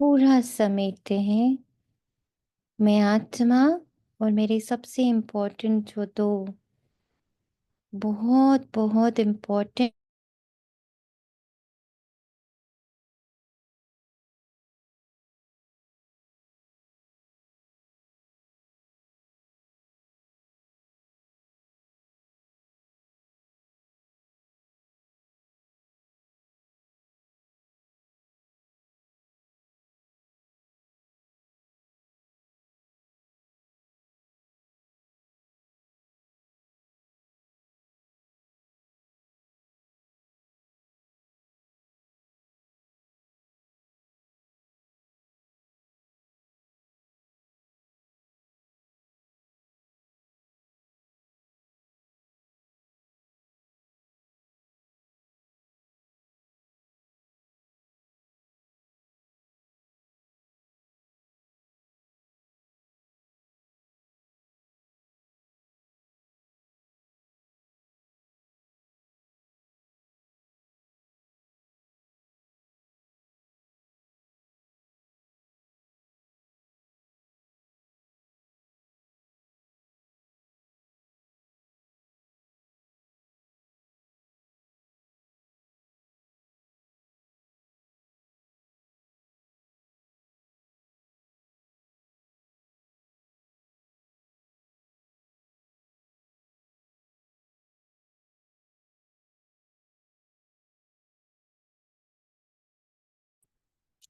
पूरा समेटते हैं। मैं आत्मा और मेरे सबसे इम्पोर्टेंट जो दो बहुत बहुत इम्पोर्टेंट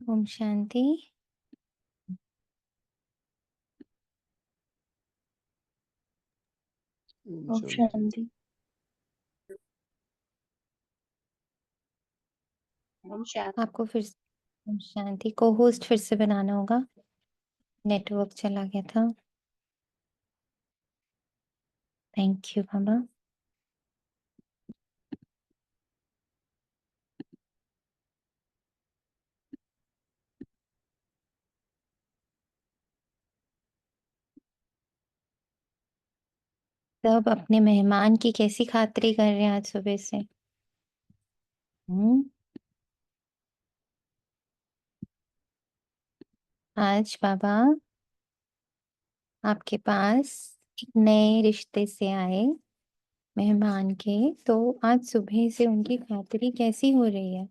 ओम शांति। ओम ओम शांति। शांति। आपको फिर ओम शांति को होस्ट फिर से बनाना होगा, नेटवर्क चला गया था। थैंक यू बाबा। सब अपने मेहमान की कैसी खातिरी कर रहे हैं आज सुबह से? आज बाबा आपके पास एक नए रिश्ते से आए मेहमान के, तो आज सुबह से उनकी खातिरी कैसी हो रही है?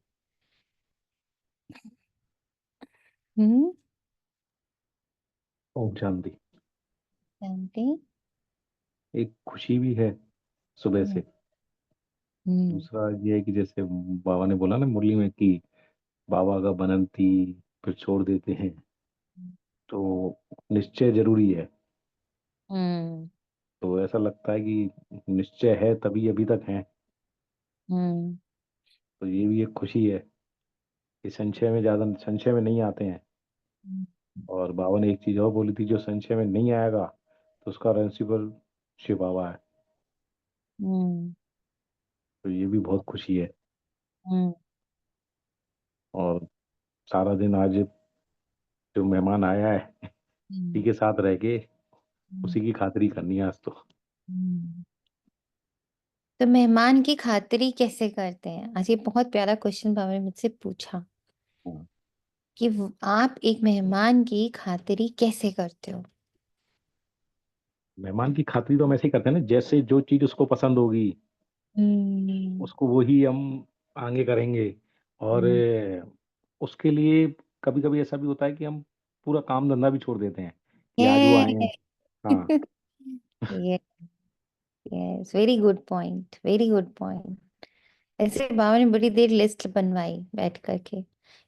हम्म। ओम शांति। शांति। एक खुशी भी है सुबह हम्म। से। हम्म। दूसरा ये है कि जैसे बाबा ने बोला ना मुरली में कि बाबा का बनंती फिर छोड़ देते हैं, तो निश्चय जरूरी है। हम्म। तो ऐसा लगता है कि निश्चय है तभी अभी तक है। हम्म। तो ये भी एक खुशी है कि संशय में ज्यादा संशय में नहीं आते हैं। और बाबा ने एक चीज और बोली थी, जो संशय में नहीं आएगा तो उसका प्रिंसिपल शिव बाबा है। हम्म। तो ये भी बहुत खुशी है। हम्म। और सारा दिन आज जो मेहमान आया है हम्म। उसी के साथ रह के हम्म। उसी की खातिरी करनी है आज तो। हम्म। तो मेहमान की खातिरी कैसे करते हैं? आज ये बहुत प्यारा क्वेश्चन बाबा ने मुझसे पूछा हाँ। कि आप एक मेहमान की खातिरी कैसे करते हो? मेहमान की खातिरी तो हम ऐसे ही करते हैं ना, जैसे जो चीज उसको पसंद होगी हम्म। उसको वही हम आगे करेंगे। और हम्म। उसके लिए कभी कभी ऐसा भी होता है कि हम पूरा काम धंधा भी छोड़ देते हैं कि आज वो आए हैं। ये हाँ। ये yes, very good point, very good point. ऐसे बाबा ने बड़ी देर लिस्ट बनवाई बैठ करके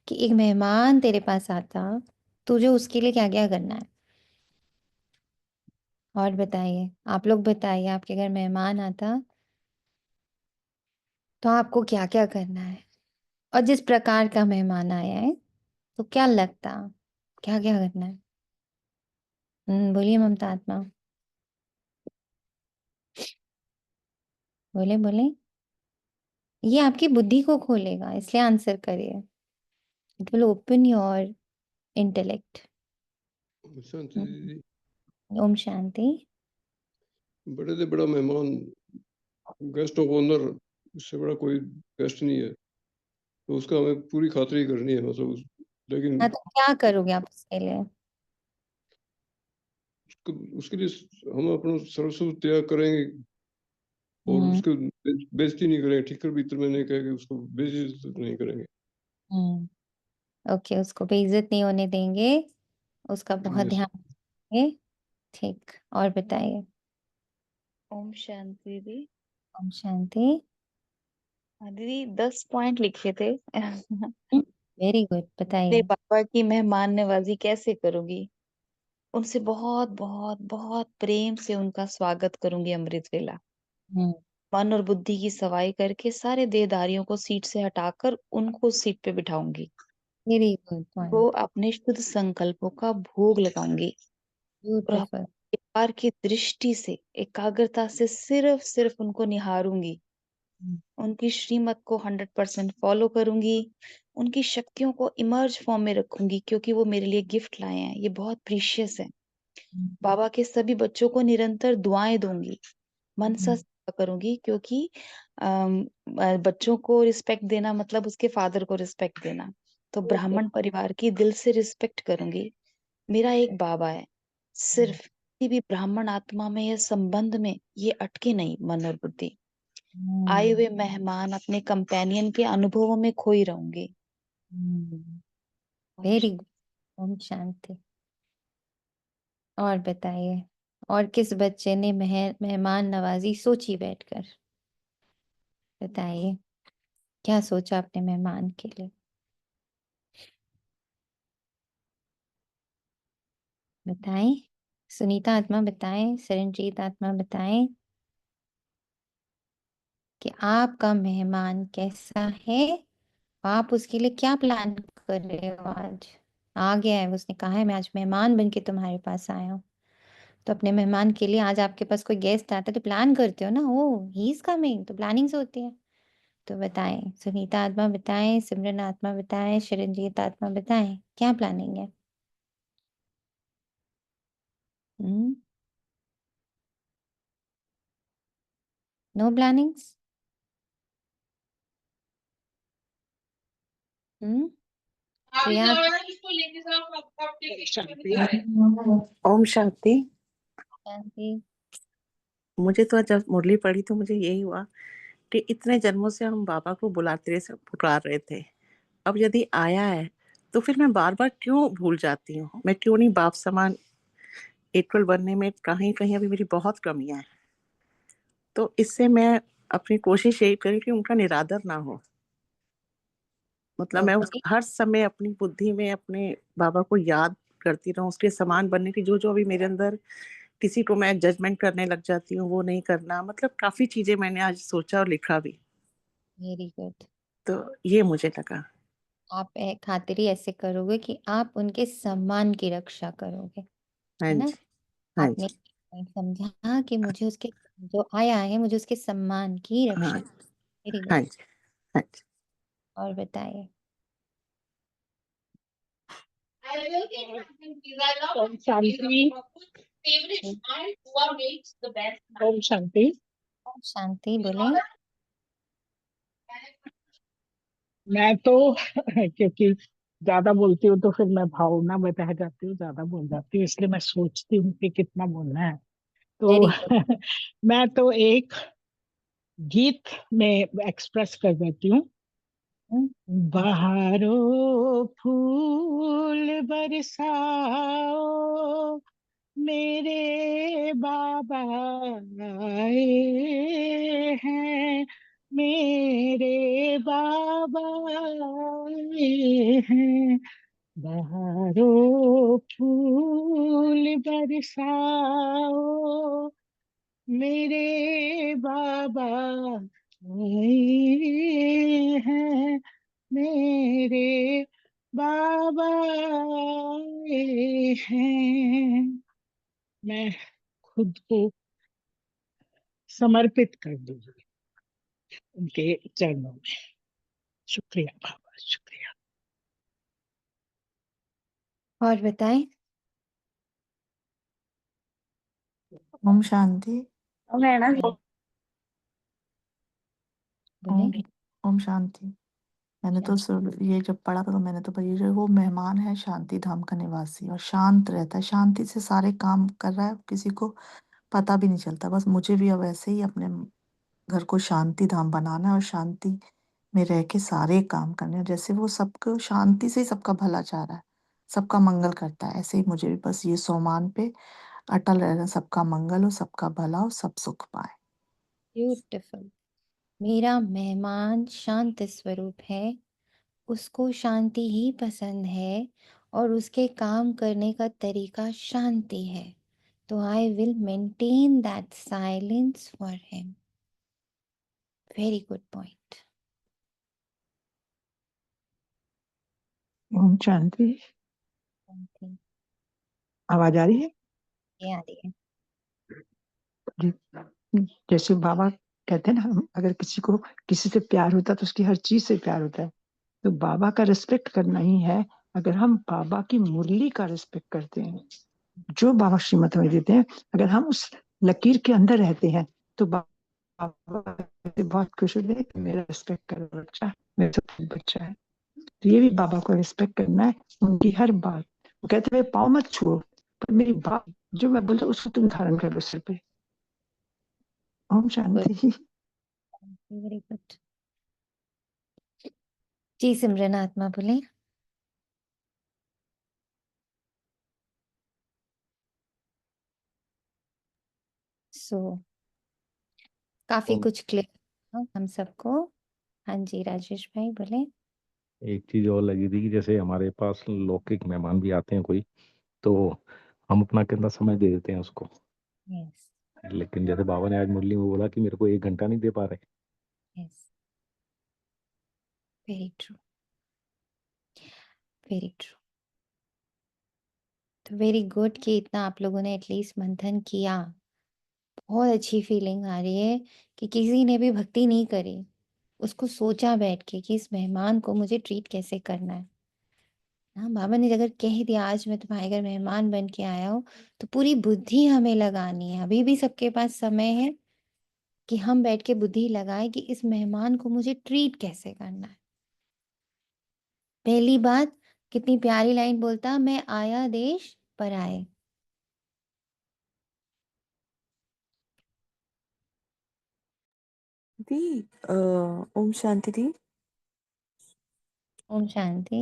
कि एक मेहमान तेरे पास आता, तुझे उसके लिए क्या क्या करना है। और बताइए, आप लोग बताइए, आपके घर मेहमान आता तो आपको क्या क्या करना है? और जिस प्रकार का मेहमान आया है तो क्या लगता, क्या क्या करना है? बोलिए ममता आत्मा, बोले बोले। ये आपकी बुद्धि को खोलेगा, इसलिए आंसर करिए। It will open your intellect. ओम शांति दीदी। ओम शांति। बड़े से बड़ा मेहमान, गेस्ट ऑफ ऑनर, इससे बड़ा कोई गेस्ट नहीं है। तो उसका हमें पूरी खातिरी करनी है, मतलब लेकिन हाँ, तो क्या करोगे आप उसके लिए? उसके लिए हम अपना सर्वस्व त्याग करेंगे और हम्म। उसको बेइज्जती नहीं करेंगे। ठीकर भीतर में नहीं कहेंगे, उसको बेइज्जत नहीं करेंगे। हम्म। ओके, उसको बेइज्जत नहीं होने देंगे, उसका बहुत यस। ध्यान रखेंगे। ठीक, और बताइए। ओम शांति दी। ओम शांति। हाँ दीदी, 10 पॉइंट लिखे थे। वेरी गुड, मेरे बताइए। पापा की मेहमान नवाजी कैसे करूंगी? उनसे बहुत बहुत बहुत प्रेम से उनका स्वागत करूंगी अमृत वेला। हम्म। मन और बुद्धि की सवाई करके सारे देहधारियों को सीट से हटाकर उनको सीट पे बिठाऊंगी। वेरी गुड वो पॉइंट। अपने शुद्ध संकल्पों का भोग लगाऊंगी और अपने ब्यूटीफुल। परिवार की दृष्टि से एकाग्रता से सिर्फ सिर्फ उनको निहारूंगी। उनकी श्रीमत को 100% फॉलो करूंगी। उनकी शक्तियों को इमर्ज फॉर्म में रखूंगी क्योंकि वो मेरे लिए गिफ्ट लाए हैं, ये बहुत प्रीशियस है। बाबा के सभी बच्चों को निरंतर दुआएं दूंगी। मनसा सेवा करूंगी क्योंकि बच्चों को रिस्पेक्ट देना मतलब उसके फादर को रिस्पेक्ट देना। तो ब्राह्मण परिवार की दिल से रिस्पेक्ट करूंगी। मेरा एक बाबा है। सिर्फ किसी भी ब्राह्मण आत्मा में या संबंध में ये अटके नहीं मन और बुद्धि। आए हुए मेहमान अपने कंपेनियन के अनुभवों में खोई रहूंगी। ओम वेरी गुड। ओम शांति। और बताइए, और किस बच्चे ने मेहमान नवाजी सोची बैठकर? बताइए, क्या सोचा अपने मेहमान के लिए? बताएं। सुनीता आत्मा बताएं, सरनजीत आत्मा बताएं कि आपका मेहमान कैसा है, आप उसके लिए क्या प्लान कर रहे हो आज। आ गया है, उसने कहा है मैं आज मेहमान बन के तुम्हारे पास आया हूँ। तो अपने मेहमान के लिए, आज आपके पास कोई गेस्ट आता है तो प्लान करते हो ना, ओ ही इज कमिंग, तो प्लानिंग्स होती है। तो बताएं, सुनीता आत्मा बताएं, सिमरन आत्मा बताएं, शरणजीत आत्मा बताएं, क्या प्लानिंग है? हम्म। No plannings. हम्म। प्रिया। शांति। ओम शांति। शांति। मुझे तो जब मुरली पढ़ी तो मुझे यही हुआ कि इतने जन्मों से हम बाबा को बुलाते रहे, पुकार रहे थे। अब यदि आया है तो फिर मैं बार बार क्यों भूल जाती हूँ? मैं क्यों नहीं बाप समान इक्वल बनने में कहीं कहीं अभी मेरी बहुत कमियां हैं। तो इससे मैं अपनी कोशिश यही करी कि उनका निरादर ना हो। मतलब मैं ओके। हर समय अपनी बुद्धि में अपने बाबा को याद करती रहूं, उसके समान बनने की जो जो अभी मेरे अंदर, किसी को मैं जजमेंट करने लग जाती हूँ, वो नहीं करना। मतलब काफी चीजें मैंने आज सोचा और लिखा भी। Very good. तो ये मुझे लगा। आप खातिरी ऐसे करोगे कि आप उनके सम्मान की रक्षा करोगे, हाँ है ना? जी। हाँ आपने जी। समझा कि मुझे उसके, जो आया है मुझे उसके सम्मान की हाँ। रक्षा। वेरी हाँ गुड। जी। हाँ जी। और बताइए। ओम शांति। ओम शांति। ओम शांति बोले। मैं तो क्योंकि ज्यादा बोलती हूँ तो फिर मैं भावना में बह जाती हूँ, ज्यादा बोल जाती हूँ, इसलिए मैं सोचती हूँ कि कितना बोलना है। तो वेरी गुड। मैं तो एक गीत में एक्सप्रेस कर देती हूँ। बहारो फूल बरसाओ, मेरे बाबा आए हैं, मेरे बाबा आए हैं। बहारो फूल बरसाओ, मेरे बाबा आए हैं, मेरे बाबा आए हैं। मैं खुद को समर्पित कर दीजिए उनके चरणों में। शुक्रिया बाबा, शुक्रिया। और बताएं। ओम शांति। बोले। ओम ओम शांति। मैंने तो ये जब पढ़ा था तो मैंने तो ये जो वो मेहमान है शांति धाम का निवासी और शांत रहता है, शांति से सारे काम कर रहा है, किसी को पता भी नहीं चलता। बस मुझे भी अब ऐसे ही अपने घर को शांति धाम बनाना है और शांति में रह के सारे काम करने हैं। जैसे वो सबको शांति से ही सबका भला चाह रहा है, सबका मंगल करता है, ऐसे ही मुझे भी बस ये सोमान पे अटल रहना, सबका मंगल हो, सबका भला हो, सब सुख पाए। ब्यूटिफुल। मेरा मेहमान शांत स्वरूप है, उसको शांति ही पसंद है और उसके काम करने का तरीका शांति है, तो I will maintain that silence for him. Very good point. ओम शांति। आवाज आ रही है? ये आ रही है। जी। जैसे बाबा कहते हैं ना, हम अगर किसी से प्यार होता है तो उसकी हर चीज से प्यार होता है, तो बाबा का रिस्पेक्ट करना ही है। अगर हम बाबा की मुरली का रिस्पेक्ट करते हैं, जो बाबा श्रीमत में देते हैं, अगर हम उस लकीर के अंदर रहते हैं, तो बाबा बहुत खुश होते हैं कि मेरा रिस्पेक्ट करो बच्चा, मेरा सब बच्चा है। तो ये भी बाबा को रिस्पेक्ट करना है, उनकी हर बात। वो कहते हैं पाँव मत छुओ, पर मेरी बात जो मैं बोलता हूँ उसको तुम धारण कर लो सिर पे। ओम शांति। Very good. जी सिमरन आत्मा बोले। काफी और कुछ क्लियर हम सबको। हाँ जी राजेश भाई बोले। एक चीज और लगी थी कि जैसे हमारे पास लौकिक मेहमान भी आते हैं कोई, तो हम अपना कितना समय दे देते हैं उसको, यस लेकिन जैसे बाबा ने आज मुरली में बोला कि मेरे को 1 घंटा नहीं दे पा रहे। Yes, very true, very true. तो वेरी गुड कि इतना आप लोगों ने एटलीस्ट मंथन किया। बहुत अच्छी फीलिंग आ रही है कि किसी ने भी भक्ति नहीं करी, उसको सोचा बैठ के कि इस मेहमान को मुझे ट्रीट कैसे करना है। हाँ, बाबा ने अगर कह दिया आज मैं तुम्हारे घर मेहमान बन के आया हूँ, तो पूरी बुद्धि हमें लगानी है। अभी भी सबके पास समय है कि हम बैठ के बुद्धि लगाए कि इस मेहमान को मुझे ट्रीट कैसे करना है। पहली बात, कितनी प्यारी लाइन बोलता, मैं आया देश पर आए। दी ओम शांति दी। ओम शांति।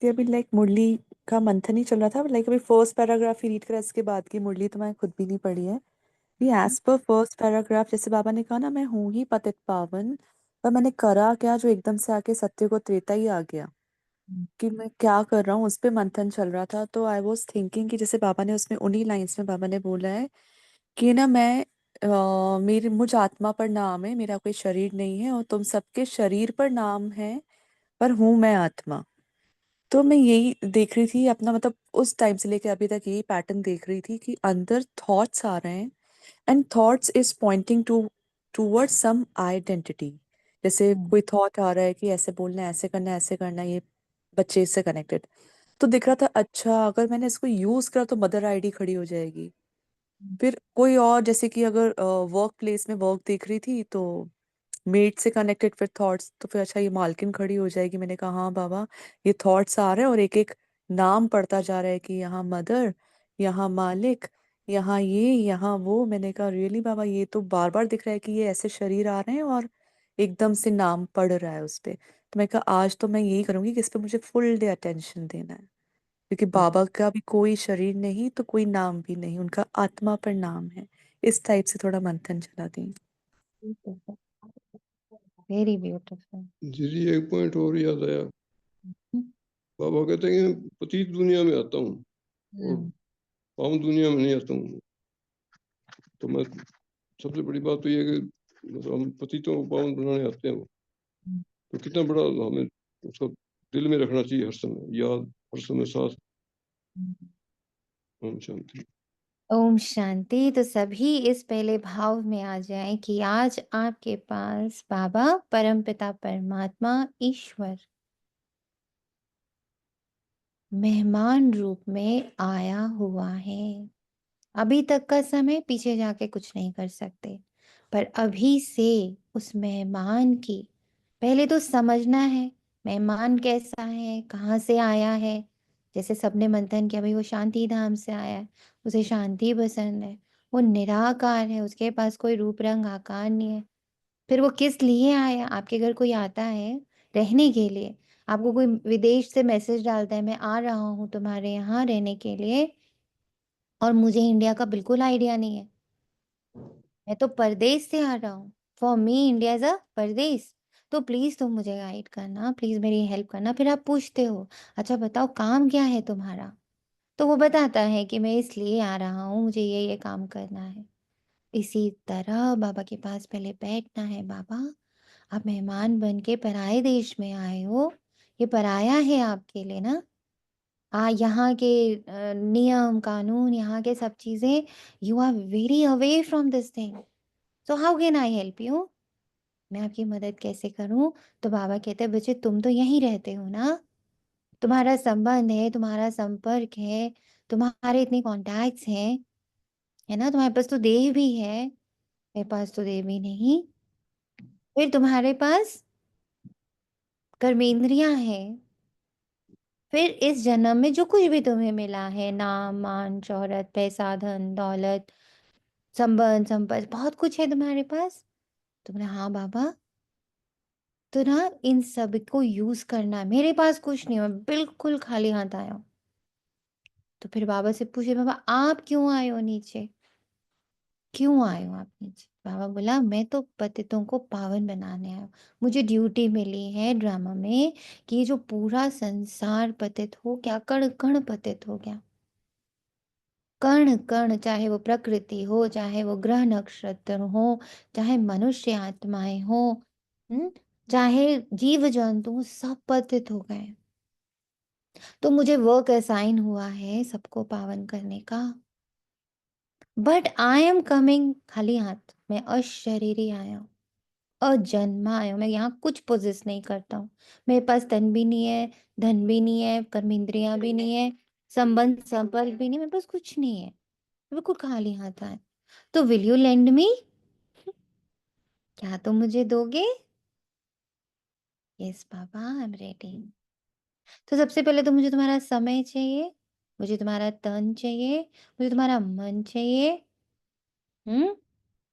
दी अभी लाइक मुरली का मंथन ही चल रहा था, लाइक अभी फर्स्ट पैराग्राफ ही रीड करा, इसके बाद की मुरली तो मैं खुद भी नहीं पढ़ी है। दी एज पर फर्स्ट पैराग्राफ, जैसे बाबा ने कहा ना, मैं हूँ ही पतित पावन, पर मैंने करा क्या जो एकदम से आके सत्य को त्रेता ही आ गया, कि मैं क्या कर रहा हूँ, उस पे मंथन चल रहा था। तो आई वॉज थिंकिंग कि जैसे बाबा ने उसमें उन्हीं लाइन्स में बाबा ने बोला है कि ना मैं मेरी मुझ आत्मा पर नाम है, मेरा कोई शरीर नहीं है, और तुम सबके शरीर पर नाम है, पर हूँ मैं आत्मा। तो मैं यही देख रही थी अपना, मतलब उस टाइम से लेके अभी तक यही पैटर्न देख रही थी कि अंदर थॉट्स आ रहे हैं, and thoughts is pointing towards some identity. जैसे कोई थॉट आ रहा है कि ऐसे बोलना है, ऐसे करना है, ऐसे करना है, ये बच्चे से कनेक्टेड। तो दिख रहा था अच्छा अगर मैंने इसको यूज करा तो मदर आईडी खड़ी हो जाएगी। फिर कोई और, जैसे कि अगर वर्क प्लेस में वर्क देख रही थी तो मेड से कनेक्टेड फिर थॉट्स, तो फिर अच्छा ये मालकिन खड़ी हो जाएगी। मैंने कहा हाँ बाबा, ये थॉट्स आ रहे हैं और एक एक नाम पड़ता जा रहा है कि यहाँ मदर, यहाँ मालिक, यहाँ ये, यहाँ वो। मैंने कहा रियली बाबा, ये तो बार बार दिख रहा है कि ये ऐसे शरीर आ रहे हैं और एकदम से नाम पड़ रहा है उस पे। तो मैं कहा आज तो मैं यही करूंगी कि इस पे मुझे फुल डे अटेंशन देना है, क्योंकि बाबा का भी कोई शरीर नहीं तो कोई नाम भी नहीं, उनका आत्मा पर नाम है। इस टाइप से थोड़ा मंथन चला दी। Very beautiful. जी एक पॉइंट और याद आया। बाबा कहते हैं कि मैं पतित दुनिया में आता हूँ और पावन दुनिया में नहीं आता हूँ। तो मैं सबसे बड़ी बात तो ये है कि मतलब हम पतितों को पावन बनाने आते हैं, तो कितना बड़ा हमें उसका दिल में रखना चाहिए हर समय, याद हर समय साथ। ओम शांति। ओम शांति। तो सभी इस पहले भाव में आ जाएं कि आज आपके पास बाबा परमपिता परमात्मा ईश्वर मेहमान रूप में आया हुआ है। अभी तक का समय पीछे जाके कुछ नहीं कर सकते, पर अभी से उस मेहमान की पहले तो समझना है मेहमान कैसा है, कहाँ से आया है। जैसे सबने मंथन किया, भाई वो शांति धाम से आया है, उसे शांति पसंद है, वो निराकार है, उसके पास कोई रूप रंग आकार नहीं है। फिर वो किस लिए आया? आपके घर कोई आता है रहने के लिए? आपको कोई विदेश से मैसेज डालता है, मैं आ रहा हूँ तुम्हारे यहाँ रहने के लिए, और मुझे इंडिया का बिल्कुल आइडिया नहीं है, मैं तो परदेश से आ रहा हूँ, for me India is a परदेश, तो प्लीज तुम मुझे गाइड करना, प्लीज मेरी हेल्प करना। फिर आप पूछते हो, अच्छा बताओ काम क्या है तुम्हारा? तो वो बताता है कि मैं इसलिए आ रहा हूँ, मुझे ये काम करना है। इसी तरह बाबा के पास पहले बैठना है। बाबा, आप मेहमान बन के पराए देश में आए हो, ये पराया है आपके लिए ना। यहाँ के नियम कानून, यहाँ के सब चीजें, you are very away from this thing, so how can I help you? मैं आपकी मदद कैसे करूं? तो बाबा कहते हैं, बच्चे तुम तो यहीं रहते हो ना, तुम्हारा संबंध है, तुम्हारा संपर्क है, तुम्हारे इतने कॉन्टैक्ट्स हैं, है ना, तुम्हारे पास तो देह भी है, मेरे पास तो देह भी नहीं। फिर तुम्हारे पास कर्मेंद्रियां हैं। फिर इस जन्म में जो कुछ भी तुम्हें मिला है, नाम मान शोहरत पैसा धन दौलत संबंध संपत्ति, बहुत कुछ है तुम्हारे पास। तुमने, हाँ बाबा, तो ना इन सब को यूज करना है। मेरे पास कुछ नहीं है, मैं बिल्कुल खाली हाथ आया हूँ। तो फिर बाबा से पूछे, बाबा आप क्यों आए हो नीचे, क्यों आए हो आप नीचे? बाबा बोला, मैं तो पतितों को पावन बनाने आया हूँ, मुझे ड्यूटी मिली है ड्रामा में कि ये जो पूरा संसार पतित हो गया, कण कण पतित हो गया, कण कण, चाहे वो प्रकृति हो, चाहे वो ग्रह नक्षत्र हो, चाहे मनुष्य आत्माएं हो, हम्म, चाहे जीव जंतु, सब पतित हो गए। तो मुझे वर्क असाइन हुआ है सबको पावन करने का। बट आई एम कमिंग खाली हाथ, मैं अशरीरी आया हूँ, अजन्मा आया हूँ, मैं यहाँ कुछ पोजेस नहीं करता हूँ। मेरे पास तन भी नहीं है, धन भी नहीं है, कर्मेंद्रियां भी नहीं है, संबंध संपर्क भी नहीं, मेरे पास कुछ नहीं है, बिल्कुल खाली हाथ आए। तो विल यू लेंड मी? क्या तुम मुझे दोगे? Yes Baba, I am ready. तो सबसे पहले तो मुझे तुम्हारा समय चाहिए, मुझे तुम्हारा तन चाहिए, मुझे तुम्हारा मन चाहिए, हम्म,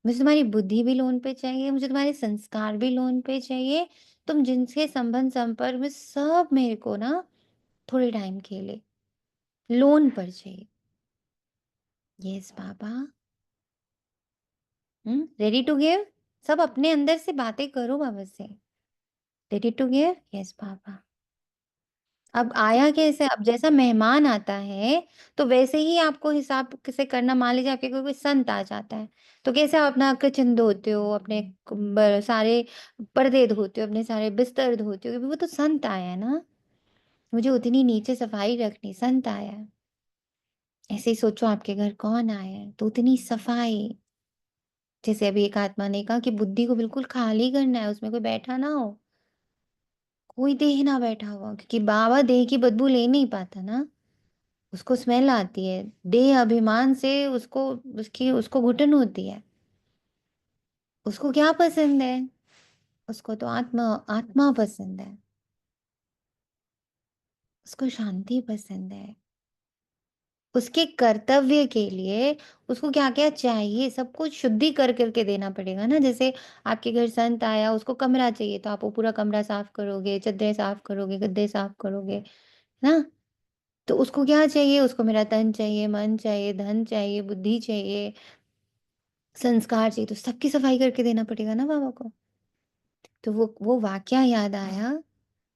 मुझे तुम्हारी बुद्धि भी लोन पे चाहिए, मुझे तुम्हारे संस्कार भी लोन पे चाहिए। तुम जिनसे संबंध संपर्क में, सब मेरे को ना थोड़े टाइम के लिए लोन पर चाहिए। यस बाबा, रेडी टू गिव। सब अपने अंदर से बातें करो बाबा से, रेडी टू गिव, यस बाबा। अब आया कैसे? अब जैसा मेहमान आता है तो वैसे ही आपको हिसाब से करना। मान लीजिए आपके कोई कोई संत आ जाता है, तो कैसे आप अपना किचन धोते हो, अपने सारे पर्दे धोते हो, अपने सारे बिस्तर धोते हो, क्योंकि वो तो संत आया है ना, मुझे उतनी नीचे सफाई रखनी, संत आया है। ऐसे ही सोचो आपके घर कौन आया है, तो उतनी सफाई। जैसे अभी एक आत्मा ने कहा कि बुद्धि को बिल्कुल खाली करना है, उसमें कोई बैठा ना हो, कोई देह ना बैठा हुआ, क्योंकि बाबा देह की बदबू ले नहीं पाता ना, उसको स्मेल आती है, देह अभिमान से उसको, उसको घुटन होती है। उसको क्या पसंद है? उसको तो आत्मा, आत्मा पसंद है, उसको शांति पसंद है। उसके कर्तव्य के लिए उसको क्या क्या चाहिए, सब कुछ शुद्धि कर करके देना पड़ेगा ना। जैसे आपके घर संत आया, उसको कमरा चाहिए, तो आप वो पूरा कमरा साफ करोगे, चद्दरें साफ करोगे, गद्दे साफ करोगे ना। तो उसको क्या चाहिए? उसको मेरा तन चाहिए, मन चाहिए, धन चाहिए, बुद्धि चाहिए, संस्कार चाहिए, तो सबकी सफाई करके देना पड़ेगा ना बाबा को। तो वो वाक्या याद आया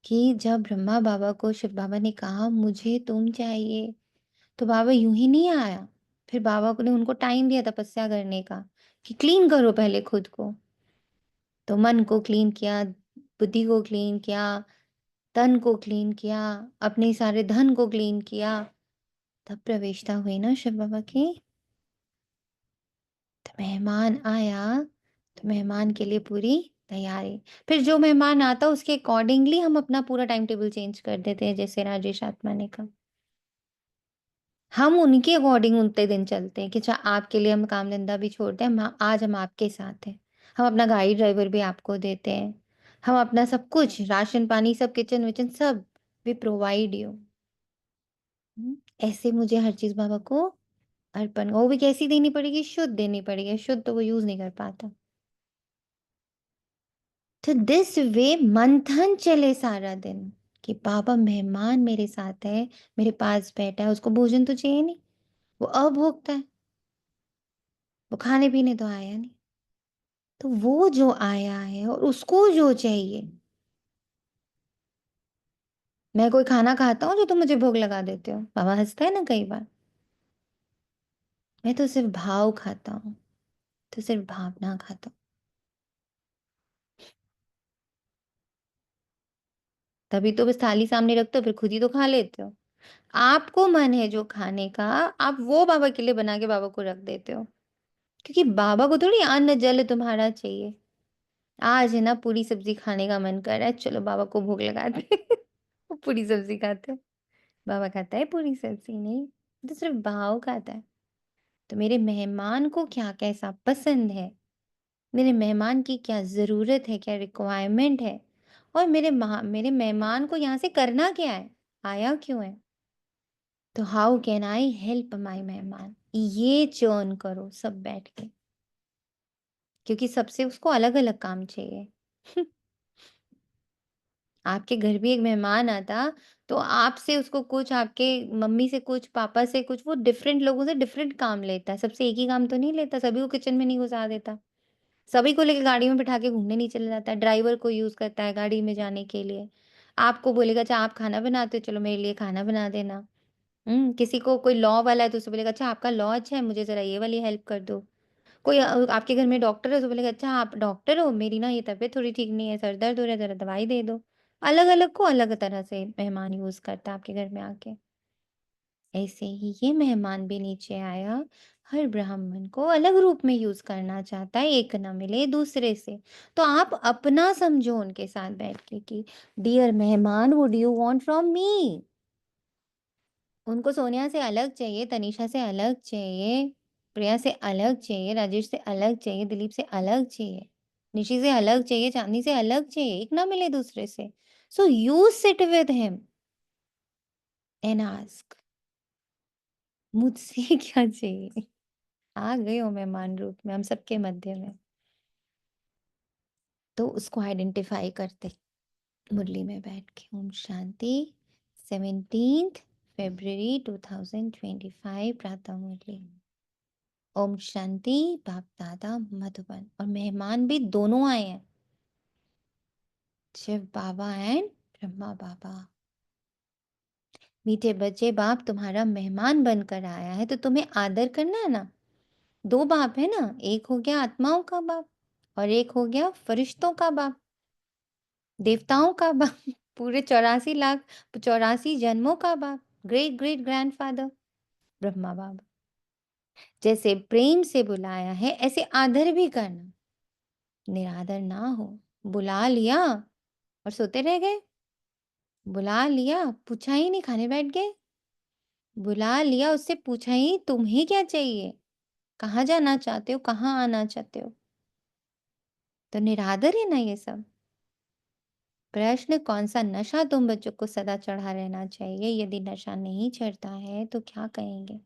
कि जब ब्रह्मा बाबा को शिव बाबा ने कहा मुझे तुम चाहिए, तो बाबा यूं ही नहीं आया। फिर बाबा को ने उनको टाइम दिया तपस्या करने का, कि क्लीन करो पहले खुद को। तो मन को क्लीन किया, बुद्धि को क्लीन किया, तन को क्लीन किया, अपने सारे धन को क्लीन किया, तब प्रवेशता हुई ना शिव बाबा की। तो मेहमान आया, तो मेहमान के लिए पूरी तैयारी। फिर जो मेहमान आता उसके अकॉर्डिंगली हम अपना पूरा टाइम टेबल चेंज कर देते हैं, जैसे राजेश आत्मा ने कहा, हम उनके अकॉर्डिंग उतने दिन चलते हैं कि अच्छा आपके लिए हम काम धंधा भी छोड़ते हैं, आज हम आपके साथ हैं, हम अपना गाड़ी ड्राइवर भी आपको देते हैं, हम अपना सब कुछ, राशन पानी सब, किचन विचन सब, वी प्रोवाइड यू। ऐसे मुझे हर चीज बाबा को अर्पण, वो भी कैसी देनी पड़ेगी? शुद्ध देनी पड़ेगी, शुद्ध तो वो यूज नहीं कर पाता। तो दिस वे मंथन चले सारा दिन कि बाबा मेहमान मेरे साथ है, मेरे पास बैठा है, उसको भोजन तो चाहिए नहीं, वो अभोक्ता है, वो खाने पीने तो आया नहीं, तो वो जो आया है और उसको जो चाहिए। मैं कोई खाना खाता हूँ जो तुम मुझे भोग लगा देते हो, बाबा हंसता है ना कई बार। मैं तो सिर्फ भाव खाता हूँ, तो सिर्फ भावना खाता हूँ। तभी तो बस थाली सामने रखते हो, फिर खुद ही तो खा लेते हो। आपको मन है जो खाने का, आप वो बाबा के लिए बना के बाबा को रख देते हो, क्योंकि बाबा को थोड़ी अन्न जल तुम्हारा चाहिए। आज है ना पूरी सब्जी खाने का मन कर रहा है, चलो बाबा को भोग लगाते वो पूरी सब्जी खाते हैं। बाबा खाता है पूरी सब्जी नहीं, तो सिर्फ भाव खाता है। तो मेरे मेहमान को क्या कैसा पसंद है, मेरे मेहमान की क्या ज़रूरत है, क्या रिक्वायरमेंट है, और मेरे मेहमान को यहाँ से करना क्या है, आया क्यों है। तो how can I help my मेहमान, ये चर्न करो सब बैठ के, क्योंकि सबसे उसको अलग अलग काम चाहिए आपके घर भी एक मेहमान आता, तो आपसे उसको कुछ, आपके मम्मी से कुछ, पापा से कुछ, वो डिफरेंट लोगों से डिफरेंट काम लेता है, सबसे एक ही काम तो नहीं लेता, सभी को किचन में नहीं घुसा देता, सभी को लेके गाड़ी में बिठा के घूमने नहीं चले जाता है, ड्राइवर को यूज करता है गाड़ी में जाने के लिए। आपको बोलेगा अच्छा आप खाना बनाते हो, चलो मेरे लिए खाना बना देना। किसी को कोई लॉ वाला है तो उसे बोलेगा अच्छा आपका लॉ अच्छा है, मुझे जरा ये वाली हेल्प कर दो। कोई आपके घर में डॉक्टर है तो बोलेगा अच्छा आप डॉक्टर हो, मेरी ना ये तबीयत थोड़ी ठीक नहीं है, सर दर्द हो रहा है, जरा दवाई दे दो। अलग अलग को अलग तरह से मेहमान यूज करता है आपके घर में आके। ऐसे ही ये मेहमान भी नीचे आया, हर ब्राह्मण को अलग रूप में यूज करना चाहता है, एक न मिले दूसरे से। तो आप अपना समझो उनके साथ बैठ के कि डियर मेहमान, would you want from me. उनको सोनिया से अलग चाहिए, तनीषा से अलग चाहिए, प्रिया से अलग चाहिए, राजेश से अलग चाहिए, दिलीप से अलग चाहिए, निशी से अलग चाहिए, चांदनी से अलग चाहिए, एक ना मिले दूसरे से। So you sit with him and ask मुझसे क्या चाहिए। आ गए हो मेहमान रूप में हम सबके मध्य में, तो उसको आइडेंटिफाई करते मुरली में बैठ के। ओम शांति। 17 फरवरी 2025 प्रातः मुरली। ओम शांति। बाप दादा मधुबन, और मेहमान भी दोनों आए हैं, शिव बाबा एंड ब्रह्मा बाबा। मीठे बच्चे, बाप तुम्हारा मेहमान बनकर आया है तो तुम्हें आदर करना है ना। दो बाप है ना, एक हो गया आत्माओं का बाप और एक हो गया फरिश्तों का बाप, देवताओं का बाप पूरे 84 लाख 84 जन्मों का बाप, ग्रेट ग्रेट ग्रैंडफादर ब्रह्मा बाबा। जैसे प्रेम से बुलाया है ऐसे आदर भी करना, निरादर ना हो। बुला लिया और सोते रह गए, बुला लिया पूछा ही नहीं, खाने बैठ गए, बुला लिया उससे पूछा ही तुम्हें क्या चाहिए, कहाँ जाना चाहते हो, कहाँ आना चाहते हो, तो निरादर है ना ये सब। प्रश्न, कौन सा नशा तुम बच्चों को सदा चढ़ा रहना चाहिए, यदि नशा नहीं चढ़ता है तो क्या कहेंगे।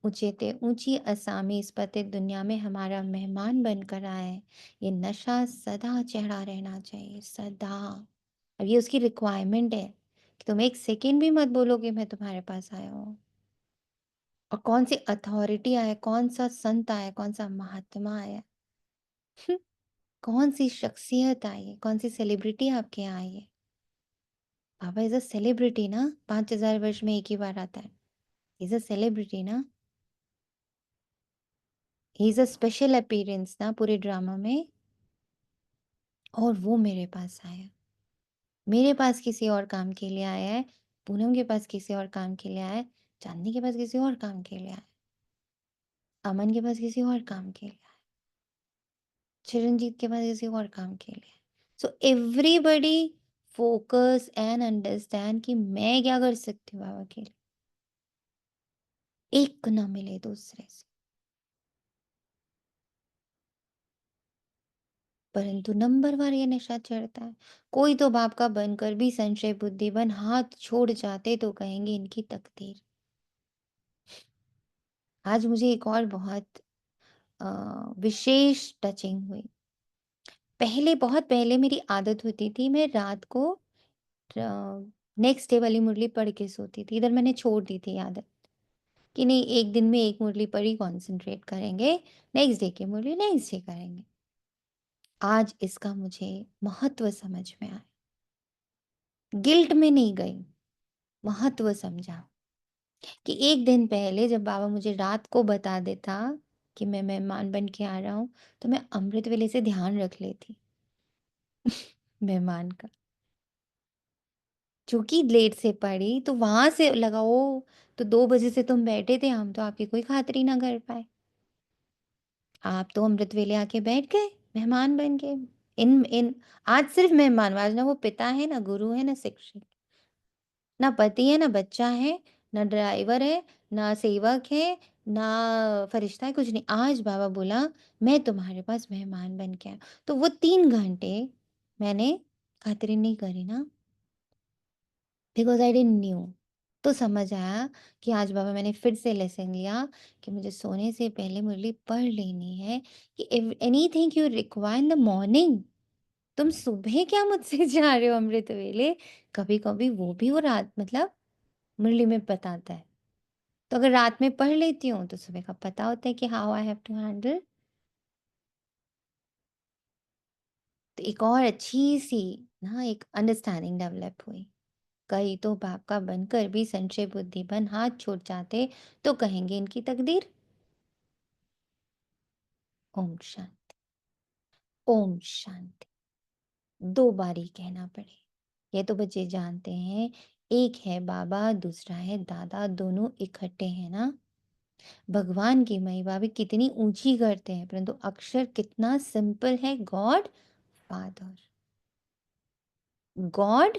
ऊंचे ऊंची असामी इस पतित दुनिया में हमारा मेहमान बनकर आए, ये नशा सदा चढ़ा रहना चाहिए, सदा। अब ये उसकी रिक्वायरमेंट है कि तुम एक सेकेंड भी मत बोलो कि मैं तुम्हारे पास आया हूँ। और कौन सी अथॉरिटी आया, कौन सा संत आया, कौन सा महात्मा आया कौन सी शख्सियत आई है, कौन सी सेलिब्रिटी आपके यहाँ आई है। बाबा इज अ सेलिब्रिटी ना, 5000 वर्ष में एक ही बार आता है, इज अ सेलिब्रिटी ना, he is a special appearance ना पूरे ड्रामा में। और वो मेरे पास आया, मेरे पास किसी और काम के लिए आया है, पूनम के पास किसी और काम के लिए आया है, चांदनी के पास किसी और काम के लिए आया है, अमन के पास किसी और काम के लिए आया है, चिरंजीत के पास किसी और काम के लिए। So everybody focus and understand कि मैं क्या कर सकती हूँ बाबा के लिए, एक ना मिले दूसरे से। परंतु नंबरवार ये नशा चढ़ता है। कोई तो बाप का बनकर भी संशय बुद्धि बन हाथ छोड़ जाते तो कहेंगे इनकी तकदीर। आज मुझे एक और बहुत विशेष टचिंग हुई। पहले, बहुत पहले मेरी आदत होती थी, मैं रात को नेक्स्ट डे वाली मुरली पढ़ के सोती थी। इधर मैंने छोड़ दी थी आदत कि नहीं, एक दिन में एक मुरली पढ़ी कॉन्सेंट्रेट करेंगे, नेक्स्ट डे की मुरली नेक्स्ट डे करेंगे। आज इसका मुझे महत्व समझ में आया। गिल्ट में नहीं गई, महत्व समझा कि एक दिन पहले जब बाबा मुझे रात को बता देता कि मैं मेहमान बन के आ रहा हूँ, तो मैं अमृत वेले से ध्यान रख लेती मेहमान का। चूंकि लेट से पड़ी तो वहां से लगा, ओ तो 2 बजे से तुम बैठे थे, हम तो आपकी कोई खातिरी ना कर पाए। आप तो अमृत वेले आके बैठ गए, मेहमान बन के। इन इन आज सिर्फ मेहमान, आज ना वो पिता है, ना गुरु है, ना शिक्षक, ना पति है, ना बच्चा है, ना ड्राइवर है, ना सेवक है, ना फरिश्ता है, कुछ नहीं। आज बाबा बोला मैं तुम्हारे पास मेहमान बन के आया। तो वो 3 घंटे मैंने खातिरी नहीं करी ना, बिकॉज आई डिडंट न्यू। तो समझ आया कि आज बाबा मैंने फिर से लेसन लिया कि मुझे सोने से पहले मुरली पढ़ लेनी है कि if anything you require in the morning, तुम सुबह क्या मुझसे जा रहे हो अमृत वेले, कभी कभी वो भी वो रात मतलब मुरली में बताता है। तो अगर रात में पढ़ लेती हूँ तो सुबह का पता होता है कि how I have to handle. तो एक और अच्छी सी ना एक अंडरस्टैंडिंग डेवलप हुई। कई तो बाप का बनकर भी संशय बुद्धि बन हाथ छोड़ जाते तो कहेंगे इनकी तकदीर। ओम शांति, ओम शांति। 2 बारी कहना पड़े। ये तो बच्चे जानते हैं, एक है बाबा, दूसरा है दादा, दोनों इकट्ठे हैं ना। भगवान की महिमा भी कितनी ऊंची करते हैं, परंतु अक्षर कितना सिंपल है। गॉड फादर, गॉड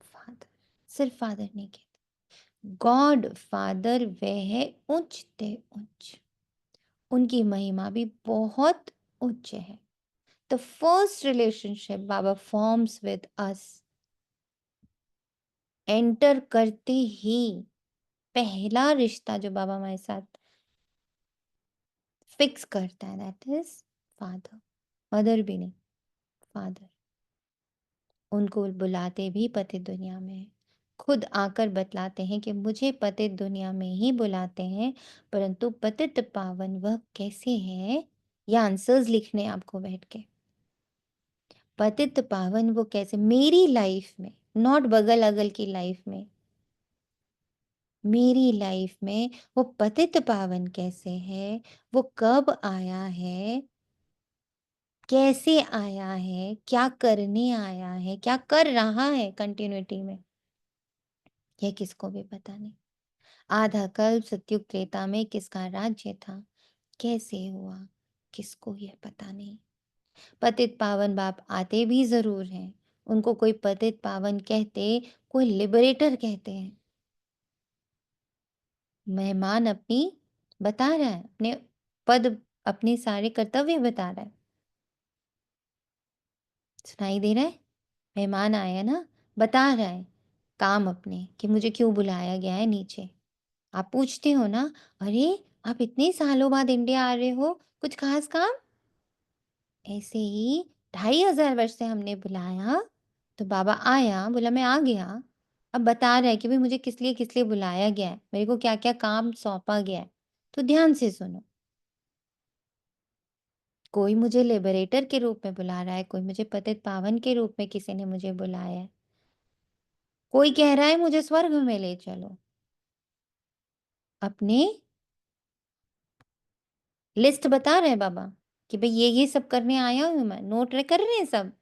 फादर, सिर्फ फादर नहीं कहते, गॉड फादर वह है उच्च ते उच्च। उनकी महिमा भी बहुत उच्च है। The first relationship Baba forms with us, enter करते ही पहला रिश्ता जो बाबा हमारे साथ फिक्स करता है, दैट इज फादर। मदर भी नहीं, फादर। उनको बुलाते भी पतित दुनिया में, खुद आकर बतलाते हैं कि मुझे पतित दुनिया में ही बुलाते हैं, परंतु पतित पावन वह कैसे है, या आंसर्स लिखने आपको बैठ के। पतित पावन वो कैसे मेरी लाइफ में, नॉट बगल अगल की लाइफ में, मेरी लाइफ में वो पतित पावन कैसे है, वो कब आया है, कैसे आया है, क्या करने आया है, क्या कर रहा है कंटिन्यूटी में, यह किसको भी पता नहीं। आधा कल्प सतयुग त्रेता में किसका राज्य था, कैसे हुआ, किसको यह पता नहीं। पतित पावन बाप आते भी जरूर हैं, उनको कोई पतित पावन कहते, कोई लिबरेटर कहते हैं। मेहमान अपनी बता रहा है, अपने पद, अपने सारे कर्तव्य बता रहा है। सुनाई दे रहा है, मेहमान आया ना, बता रहा है काम अपने कि मुझे क्यों बुलाया गया है नीचे। आप पूछते हो ना, अरे आप इतने सालों बाद इंडिया आ रहे हो, कुछ खास काम? ऐसे ही 2500 वर्ष से हमने बुलाया, तो बाबा आया, बोला मैं आ गया। अब बता रहा है कि भाई मुझे किस लिए बुलाया गया है, मेरे को क्या क्या काम सौंपा गया है। तो ध्यान से सुनो। कोई मुझे लिबरेटर के रूप में बुला रहा है, कोई मुझे पतित पावन के रूप में किसी ने मुझे बुलाया है, कोई कह रहा है मुझे स्वर्ग में ले चलो। अपने लिस्ट बता रहे हैं बाबा कि भाई ये सब करने आया हूं मैं, नोट कर रहे हैं सब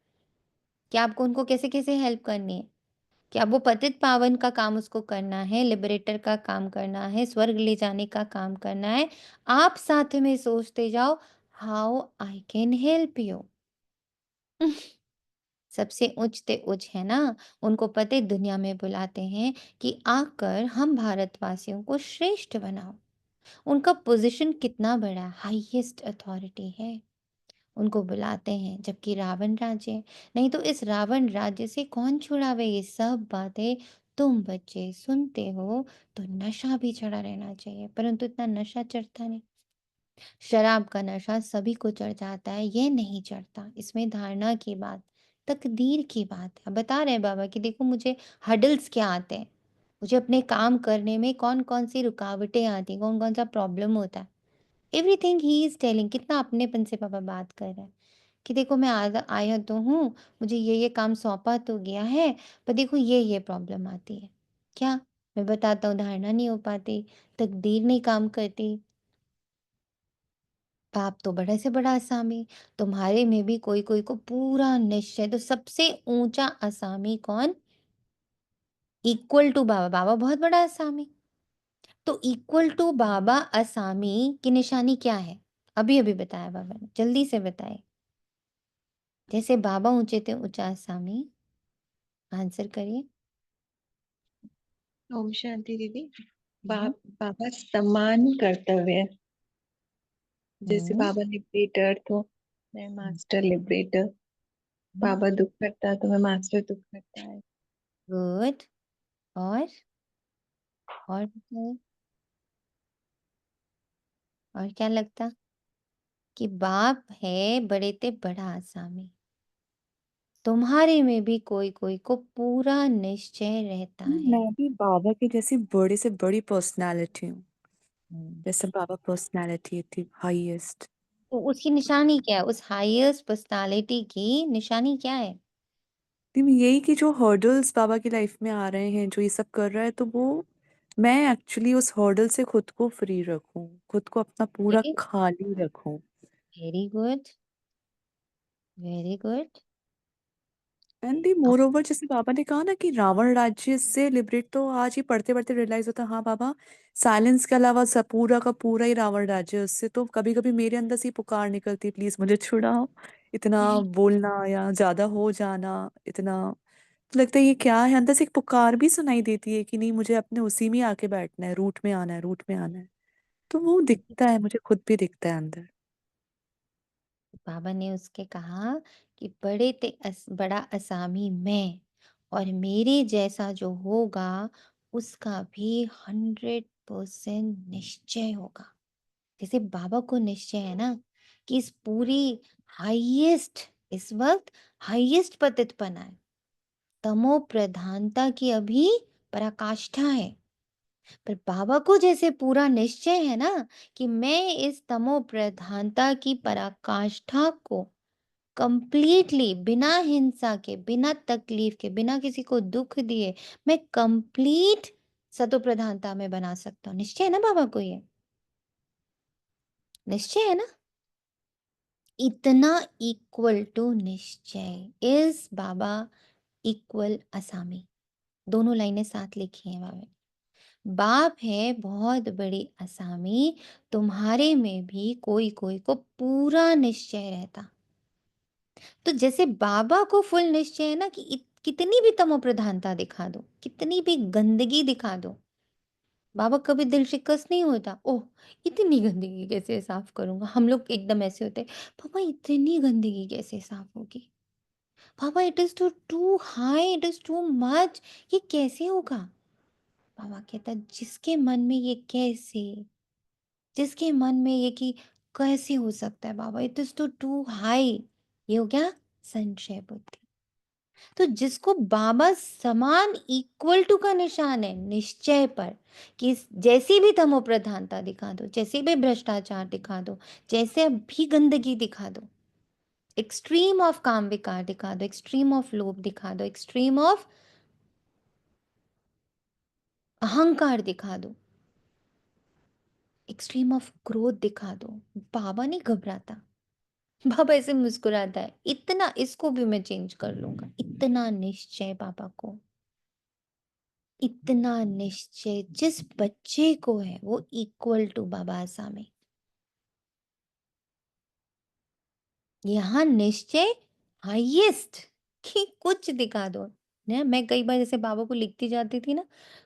कि आपको उनको कैसे कैसे हेल्प करनी है। कि अब वो पतित पावन का काम उसको करना है, लिबरेटर का काम करना है, स्वर्ग ले जाने का काम करना है। आप साथ में सोचते जाओ, how I can help you. सबसे उच्च ते उच्च है ना, उनको पतित दुनिया में बुलाते हैं कि आकर हम भारतवासियों को श्रेष्ठ बनाओ। उनका पोजीशन कितना बड़ा, हाईएस्ट अथॉरिटी है। उनको बुलाते हैं, जबकि रावण राज्य है। नहीं तो इस रावण राज्य से कौन छुड़ावे? ये सब बातें तुम बच्चे सुनते हो तो नशा भी चढ़ा रहना चाहिए, परंतु इतना नशा चढ़ता नहीं। शराब का नशा सभी को चढ़ जाता है, ये नहीं चढ़ता। इसमें धारणा की बात, तकदीर की बात है। बता रहे हैं बाबा कि देखो मुझे हडल्स क्या आते हैं, मुझे अपने काम करने में कौन कौन सी रुकावटें आती हैं, कौन कौन सा प्रॉब्लम होता है। Everything he is telling. कितना अपनेपन से पापा बात कर रहे हैं कि देखो मैं आया तो हूँ, मुझे ये काम सौंपा तो गया है, पर देखो ये प्रॉब्लम आती है। क्या? मैं बताता हूँ, धारणा नहीं हो पाती, तकदीर नहीं काम करती। पाप तो बड़े से बड़ा असामी, तुम्हारे में भी कोई कोई को पूरा निश्चय। तो सबसे ऊंचा असामी कौन? इक्वल टू बाबा। बाबा बहुत बड़ा असामी। तो इक्वल टू बाबा असामी की निशानी क्या है? अभी अभी बताया बाबा ने, जल्दी से बताए। जैसे बाबा ऊंचे थे, ऊंचा असामी। आंसर करिए। ओम शांति दीदी। बाबा समान कर्तव्य, जैसे हम्म, बाबा लिबरेटर तो मैं मास्टर लिबरेटर, बाबा दुख करता तो मैं मास्टर दुख करता है। गुड। और बताइए, और क्या लगता? कि बाप है बड़े ते बड़ा आसामी, तुम्हारे में भी कोई कोई को पूरा निश्चय रहता है। मैं भी बाबा की जैसी बड़ी से बड़ी पर्सनालिटी हूँ, हम्म। जैसे बाबा पर्सनालिटी थी हाईएस्ट। तो उसकी निशानी क्या है? उस हाईएस्ट पर्सनालिटी की निशानी क्या है? यही कि जो हर्डल्स बाबा की लाइफ में आ रहे हैं, जो ये सब कर रहा है, तो वो मैं एक्चुअली उस हर्डल से खुद को फ्री रखूं, खुद को अपना पूरा वेरी खाली रखूं। Very good, very good. And the more over, जैसे बाबा ने कहा ना कि रावण राज्य से लिबरेट, तो आज ही पढ़ते पढ़ते रियलाइज होता, हाँ बाबा, साइलेंस के अलावा सब पूरा का पूरा ही रावण राज्य है। उससे तो कभी कभी मेरे अंदर से ही पुकार निकलती, प्लीज मुझे छुड़ाओ। इतना बोलना या ज्यादा हो जाना, इतना तो लगता है ये क्या है। अंदर से एक पुकार भी सुनाई देती है कि नहीं, मुझे अपने उसी में आके बैठना है, रूट में आना है, रूट में आना है। तो वो दिखता है, मुझे खुद भी दिखता है अंदर। बाबा ने उसके कहा कि बड़े ते बड़ा असामी मैं, और मेरे जैसा जो होगा उसका भी 100% निश्चय होगा। जैसे बाबा को निश्चय है ना कि इस पूरी हाईएस्ट, इस वक्त हाईएस्ट पतितपना है, तमो प्रधानता की अभी पराकाष्ठा है। पर बाबा को जैसे पूरा निश्चय है ना कि मैं इस तमो प्रधानता की पराकाष्ठा को कंप्लीटली, बिना हिंसा के, बिना तकलीफ के, बिना किसी को दुख दिए, मैं कंप्लीट सतो प्रधानता में बना सकता हूँ। निश्चय है ना बाबा को? ये निश्चय है ना? इतना इक्वल टू निश्चय इज बाबा इक्वल असामी। दोनों लाइनें साथ लिखी हैं बाबा ने। बाप है बहुत बड़ी असामी, तुम्हारे में भी कोई कोई को पूरा निश्चय रहता। तो जैसे बाबा को फुल निश्चय है ना कि कितनी भी तमो प्रधानता दिखा दो, कितनी भी गंदगी दिखा दो, बाबा कभी दिल शिकस्त नहीं होता। ओह, इतनी गंदगी कैसे साफ करूंगा? हम लोग एकदम ऐसे होते हैं, पापा इतनी गंदगी कैसे साफ होगी? पापा it is too high, it is too much, ये कैसे होगा? बाबा कहता जिसके मन में ये कैसे, जिसके मन में ये कि कैसे हो सकता है बाबा, इट इज टू हाई, ये हो गया संशय बुद्धि। तो जिसको बाबा समान इक्वल टू का निशान है निश्चय पर, कि जैसी भी तमो प्रधानता दिखा दो, जैसे भी भ्रष्टाचार दिखा दो, जैसे भी गंदगी दिखा दो, एक्सट्रीम ऑफ काम विकार दिखा दो, एक्सट्रीम ऑफ लोभ दिखा दो, एक्सट्रीम ऑफ अहंकार दिखा दो, एक्सट्रीम ऑफ क्रोध दिखा दो, बाबा नहीं घबराता। बाबा ऐसे मुस्कुराता है, इतना इसको भी मैं चेंज कर लूंगा। इतना निश्चय बाबा को, इतना निश्चय जिस बच्चे को है वो इक्वल टू बाबा आसामी। यहाँ निश्चय हाईएस्ट, कि कुछ दिखा दो ना। मैं कई बार जैसे बाबा को लिखती जाती थी ना,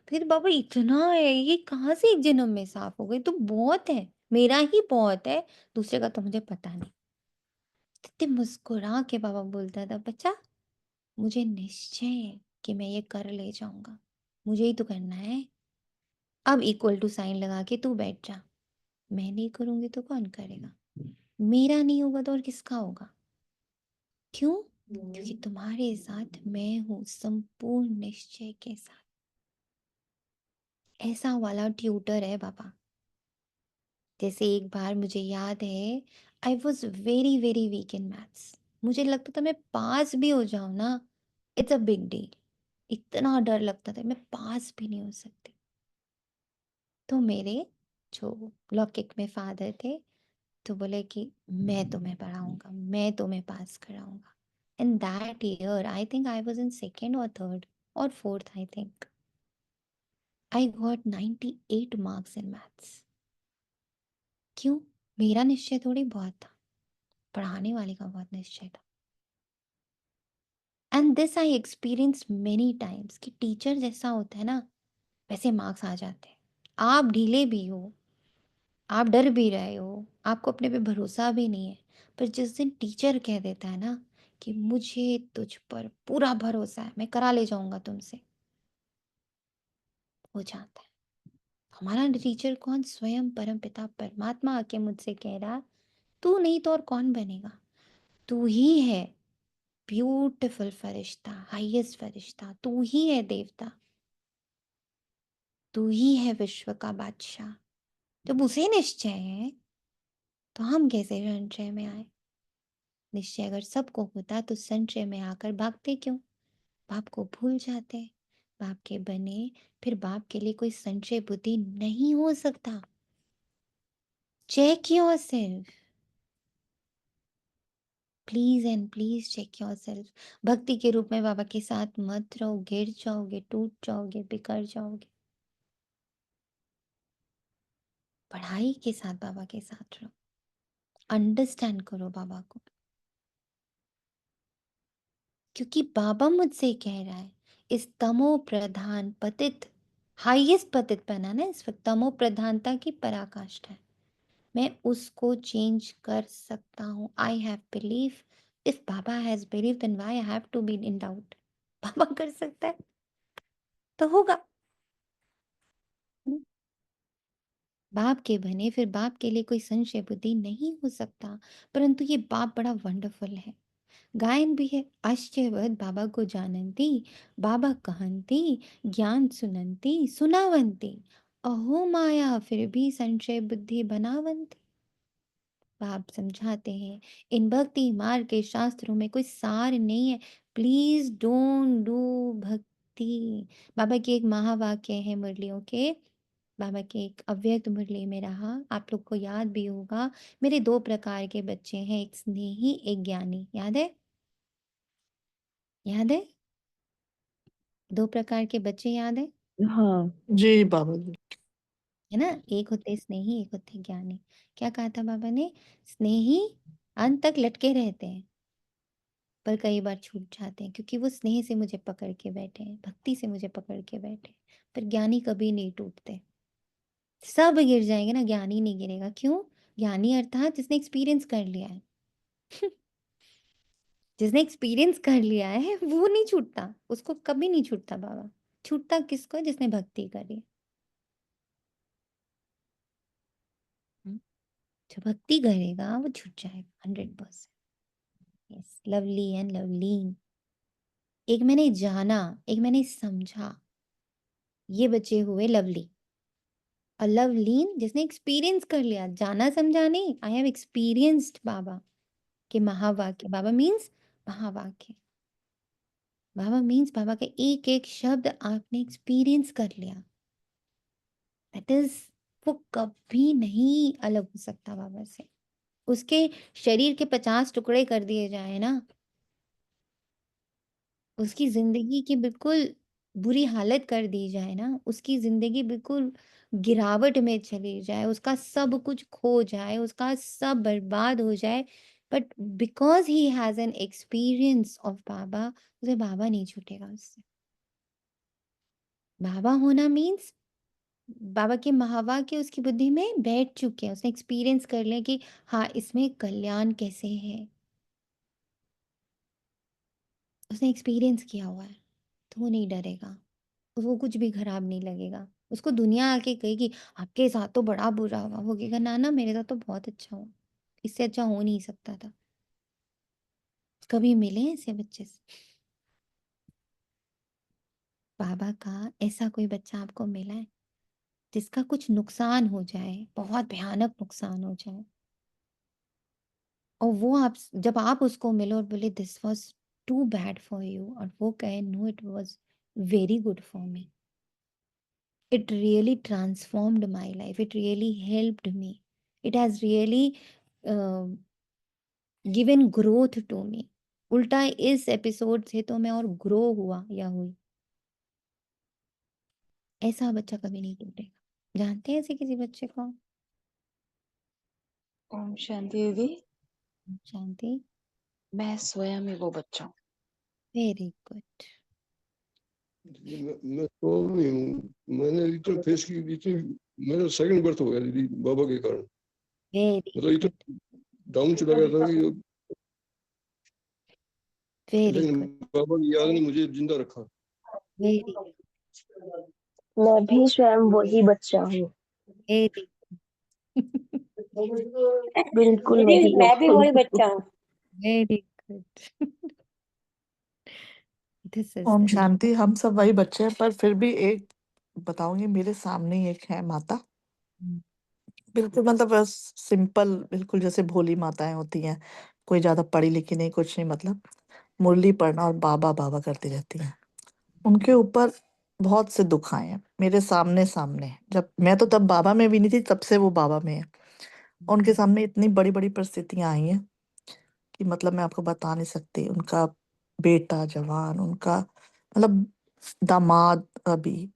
फिर बाबा इतना है, ये कहाँ से एक जन्म में साफ हो गई? तो बहुत है, मेरा ही बहुत है, दूसरे का तो मुझे पता नहीं। कितने मुस्कुरा के बाबा बोलता था, बच्चा मुझे निश्चय है कि मैं ये कर ले जाऊंगा, मुझे ही तो करना है। अब इक्वल टू साइन लगा के तू बैठ जा, मैं नहीं करूंगी तो कौन करेगा? मेरा नहीं होगा तो और किसका होगा? क्यों? क्योंकि तुम्हारे साथ मैं हूं संपूर्ण निश्चय के साथ। ऐसा वाला ट्यूटर है बाबा। जैसे एक बार मुझे याद है, I was very very weak in maths. मुझे लगता था मैं पास भी हो जाऊं ना, इट्स अ बिग डील। इतना डर लगता था मैं पास भी नहीं हो सकती। तो मेरे जो लौकिक में फादर थे, तो बोले कि मैं तुम्हें पढ़ाऊंगा, मैं तुम्हें पास कराऊंगा। And that year I think I was in second और थर्ड और fourth, I think I got 98 marks in maths. क्यों? मेरा निश्चय थोड़ी बहुत था, पढ़ाने वाले का बहुत निश्चय था। And this I experience many times कि टीचर जैसा होता है ना, वैसे मार्क्स आ जाते हैं। आप ढीले भी हो, आप डर भी रहे हो, आपको अपने पे भरोसा भी नहीं है, पर जिस दिन टीचर कह देता है ना कि मुझे तुझ पर पूरा भरोसा है, मैं करा ले जाऊंगा तुमसे, हो जाता है। हमारा टीचर कौन? स्वयं परम पिता परमात्मा आके मुझसे कह रहा, तू नहीं तो और कौन बनेगा? तू ही है ब्यूटीफुल फरिश्ता, हाईएस्ट फरिश्ता, तू ही है देवता, तू ही है विश्व का बादशाह। जब उसे निश्चय है तो हम कैसे संचय में आए? निश्चय अगर सबको होता तो संचय में आकर भागते क्यों? बाप को भूल जाते। बाप के बने फिर बाप के लिए कोई संचय बुद्धि नहीं हो सकता। Check yourself, please and please check yourself. भक्ति के रूप में बाबा के साथ मत रहो, गिर जाओगे, टूट जाओगे, बिखर जाओगे। पढ़ाई के साथ बाबा के साथ रहो, अंडरस्टैंड करो बाबा को, क्योंकि बाबा मुझसे कह रहा है इस तमो प्रधान पतित, हाईएस्ट पतित बना ना इस वक्त, तमो प्रधानता की पराकाष्ठा है, मैं उसको चेंज कर सकता हूँ। आई हैव बिलीव, इफ बाबा has believe then why I have to be in doubt. बाबा कर सकता है तो होगा। बाप के बने फिर बाप के लिए कोई संशय बुद्धि नहीं हो सकता। परंतु ये बाप बड़ा वंडरफुल है। गायन भी है, आश्चर्यवत बाबा को जानंती, बाबा कहंती, ज्ञान सुनंती सुनावंती, अहो माया फिर भी संशय बुद्धि बनावंती। बाप समझाते हैं इन भक्ति मार्ग के शास्त्रों में कोई सार नहीं है, प्लीज डोंट डू भक्ति। बाबा की एक महावाक्य है मुरलियों के, बाबा के एक अव्यक्त मुरली में रहा, आप लोग को याद भी होगा, मेरे दो प्रकार के बच्चे हैं, एक स्नेही एक ज्ञानी। याद है? याद है? दो प्रकार के बच्चे याद है? हाँ जी बाबा जी। है ना? एक होते स्नेही, एक होते ज्ञानी। क्या कहा था बाबा ने? स्नेही अंत तक लटके रहते हैं पर कई बार छूट जाते हैं, क्योंकि वो स्नेह से मुझे पकड़ के बैठे हैं, भक्ति से मुझे पकड़ के बैठे हैं। पर ज्ञानी कभी नहीं टूटते। सब गिर जाएंगे ना, ज्ञानी नहीं गिरेगा। क्यों? ज्ञानी अर्थात जिसने एक्सपीरियंस कर लिया है। जिसने एक्सपीरियंस कर लिया है वो नहीं छूटता, उसको कभी नहीं छूटता बाबा। छूटता किसको है? जिसने भक्ति करी है। जो भक्ति करेगा वो छूट जाएगा 100%। Yes, lovely and Lovleen. एक मैंने जाना, एक मैंने समझा, ये बच्चे हुए लवली। और लवलीन जिसने एक्सपीरियंस कर लिया, जाना समझा नहीं, आई हैव एक्सपीरियंस्ड बाबा के महावाक्य। बाबा मीन्स महावाक्य, बाबा मीन्स बाबा का एक एक शब्द आपने एक्सपीरियंस कर लिया। दैट इज, वो कभी नहीं अलग हो सकता बाबा से। उसके शरीर के 50 टुकड़े कर दिए जाए ना, उसकी जिंदगी की बिल्कुल बुरी हालत कर दी जाए ना, उसकी जिंदगी बिल्कुल गिरावट में चली जाए, उसका सब कुछ खो जाए, उसका सब बर्बाद हो जाए, but because he has an experience of बाबा, उसे बाबा नहीं छूटेगा उससे। बाबा होना मीन्स बाबा के महावाक्य उसकी बुद्धि में बैठ चुके हैं, उसने एक्सपीरियंस कर लिया कि हाँ इसमें कल्याण कैसे है, उसने एक्सपीरियंस किया हुआ है, तो वो नहीं डरेगा, वो कुछ भी खराब नहीं लगेगा। उसको दुनिया आके कहेगी आपके साथ तो बड़ा बुरा हुआ, वो कहेगा ना ना मेरे साथ तो बहुत अच्छा हुआ, इससे अच्छा हो नहीं सकता था। कभी मिले ऐसे बच्चे से? बाबा का ऐसा कोई बच्चा आपको मिला है जिसका कुछ नुकसान हो जाए, बहुत भयानक नुकसान हो जाए, और वो आप जब आप उसको मिलो और बोले this was too bad for you, और वो कहे no it was very good for me, it really transformed my life, it really helped me, it has really uh, given growth to me, उल्टा इस एपिसोड से तो मैं और grow हुआ या हुई, ऐसा बच्चा कभी नहीं टूटेगा। जानते हैं ऐसे किसी बच्चे को? ओम शांति दीदी। शांति। मैं स्वयं ही वो बच्चा हूँ। Very good. मैं तो नहीं हूँ, मैंने इतना फेस की, इतनी मेरा सेकंड बर्थ हो गया दीदी बाबा के कारण। वेरी मतलब गुड, इतना डाउन चला गया था कि वेरी लेकिन गुड, बाबा की याद ने मुझे जिंदा रखा। वेरी मैं भी स्वयं वही बच्चा हूँ, वेरी बिल्कुल दीदी वही मैं भी हूँ। वही बच्चा हूँ। Very good. दिस इज ओम द शांति। हम सब वही बच्चे हैं, पर फिर भी एक बताऊंगी, मेरे सामने ही एक है माता, बिल्कुल मतलब बस सिंपल, बिल्कुल जैसे भोली माताएं होती हैं, कोई ज्यादा पढ़ी लिखी नहीं, कुछ नहीं, मतलब मुरली पढ़ना और बाबा बाबा करती रहती हैं। उनके ऊपर बहुत से दुख आए हैं मेरे सामने सामने, जब मैं तो तब बाबा में भी नहीं थी, तब से वो बाबा में है। उनके सामने इतनी बड़ी बड़ी परिस्थितियां आई हैं कि मतलब मैं आपको बता नहीं सकती। उनका बेटा जवान, उनका मतलब दामाद अभी,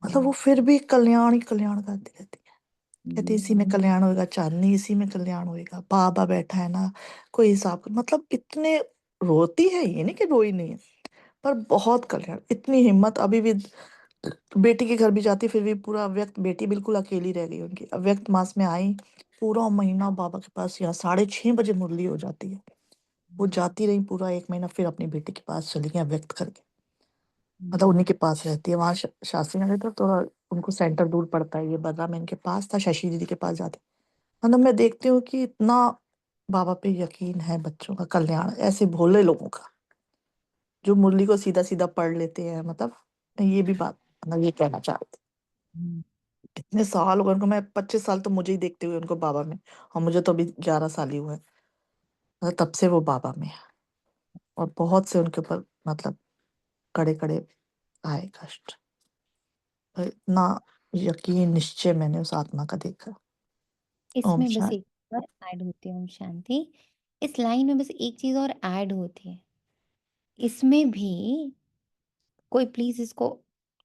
मतलब वो फिर भी कल्याण ही कल्याण करती रहती है। कहती इसी में कल्याण होएगा, चांदनी इसी में कल्याण होएगा, बाबा बैठा है ना, कोई हिसाब मतलब इतने रोती है, ये नहीं कि रोई नहीं है, पर बहुत कल्याण, इतनी हिम्मत। अभी भी बेटी के घर भी जाती, फिर भी पूरा अव्यक्त, बेटी बिल्कुल अकेली रह गई उनकी, अव्यक्त मास में आई, पूरा महीना बाबा के पास, यहाँ 6:30 बजे मुरली हो जाती है, वो जाती रही पूरा 1 महीना, फिर अपनी बेटी के पास चली गई व्यक्त करके, मतलब उन्हीं के पास रहती है वहां शास्त्री नगर। तो उनको सेंटर दूर पड़ता है, ये बर्रा में इनके पास था, शशि दीदी के पास जाते। मतलब मैं देखती हूँ कि इतना बाबा पे यकीन है बच्चों का कल्याण, ऐसे भोले लोगों का जो मुरली को सीधा सीधा पढ़ लेते हैं। मतलब ये भी बात, मतलब ये कहना चाहते, इतने साल हो गए उनको, मैं 25 साल तो मुझे ही देखते हुए उनको बाबा में, और मुझे तो अभी 11 साल ही हुए हैं। मतलब तब से वो बाबा में है, और बहुत से उनके ऊपर मतलब कड़े कड़े आए कष्ट, पर इतना यकीन निश्चय मैंने उस आत्मा का देखा। ओम इसमें बस शांति। एक और ऐड होती है, ओम शांति, इस लाइन में बस एक चीज और ऐड होती है, इसमें भी कोई प्लीज इसको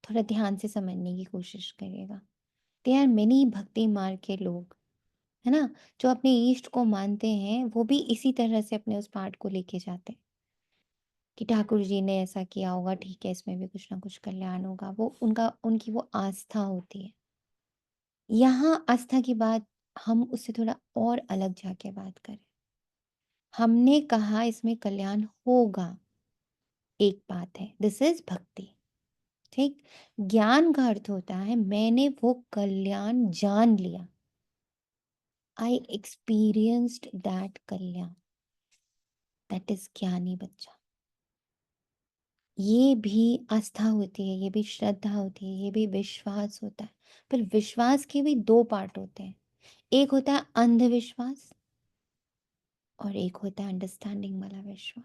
थोड़ा ध्यान से समझने की कोशिश करिएगा। दे आर मेनी भक्ति मार्ग के लोग, है ना, जो अपने ईष्ट को मानते हैं, वो भी इसी तरह से अपने उस पाठ को लेके जाते हैं कि ठाकुर जी ने ऐसा किया होगा, ठीक है इसमें भी कुछ ना कुछ कल्याण होगा, वो उनका उनकी वो आस्था होती है। यहाँ आस्था की बात हम उससे थोड़ा और अलग जाके बात करें। हमने कहा इसमें कल्याण होगा, एक बात है, दिस इज भक्ति, ठीक। ज्ञान का अर्थ होता है मैंने वो कल्याण जान लिया, I experienced that Kalyan, that is ज्ञानी बच्चा। ये भी आस्था होती है, ये भी श्रद्धा होती है, ये भी विश्वास होता है। पर विश्वास के भी दो पार्ट होते हैं, एक होता है अंधविश्वास और एक होता है अंडरस्टैंडिंग वाला विश्वास।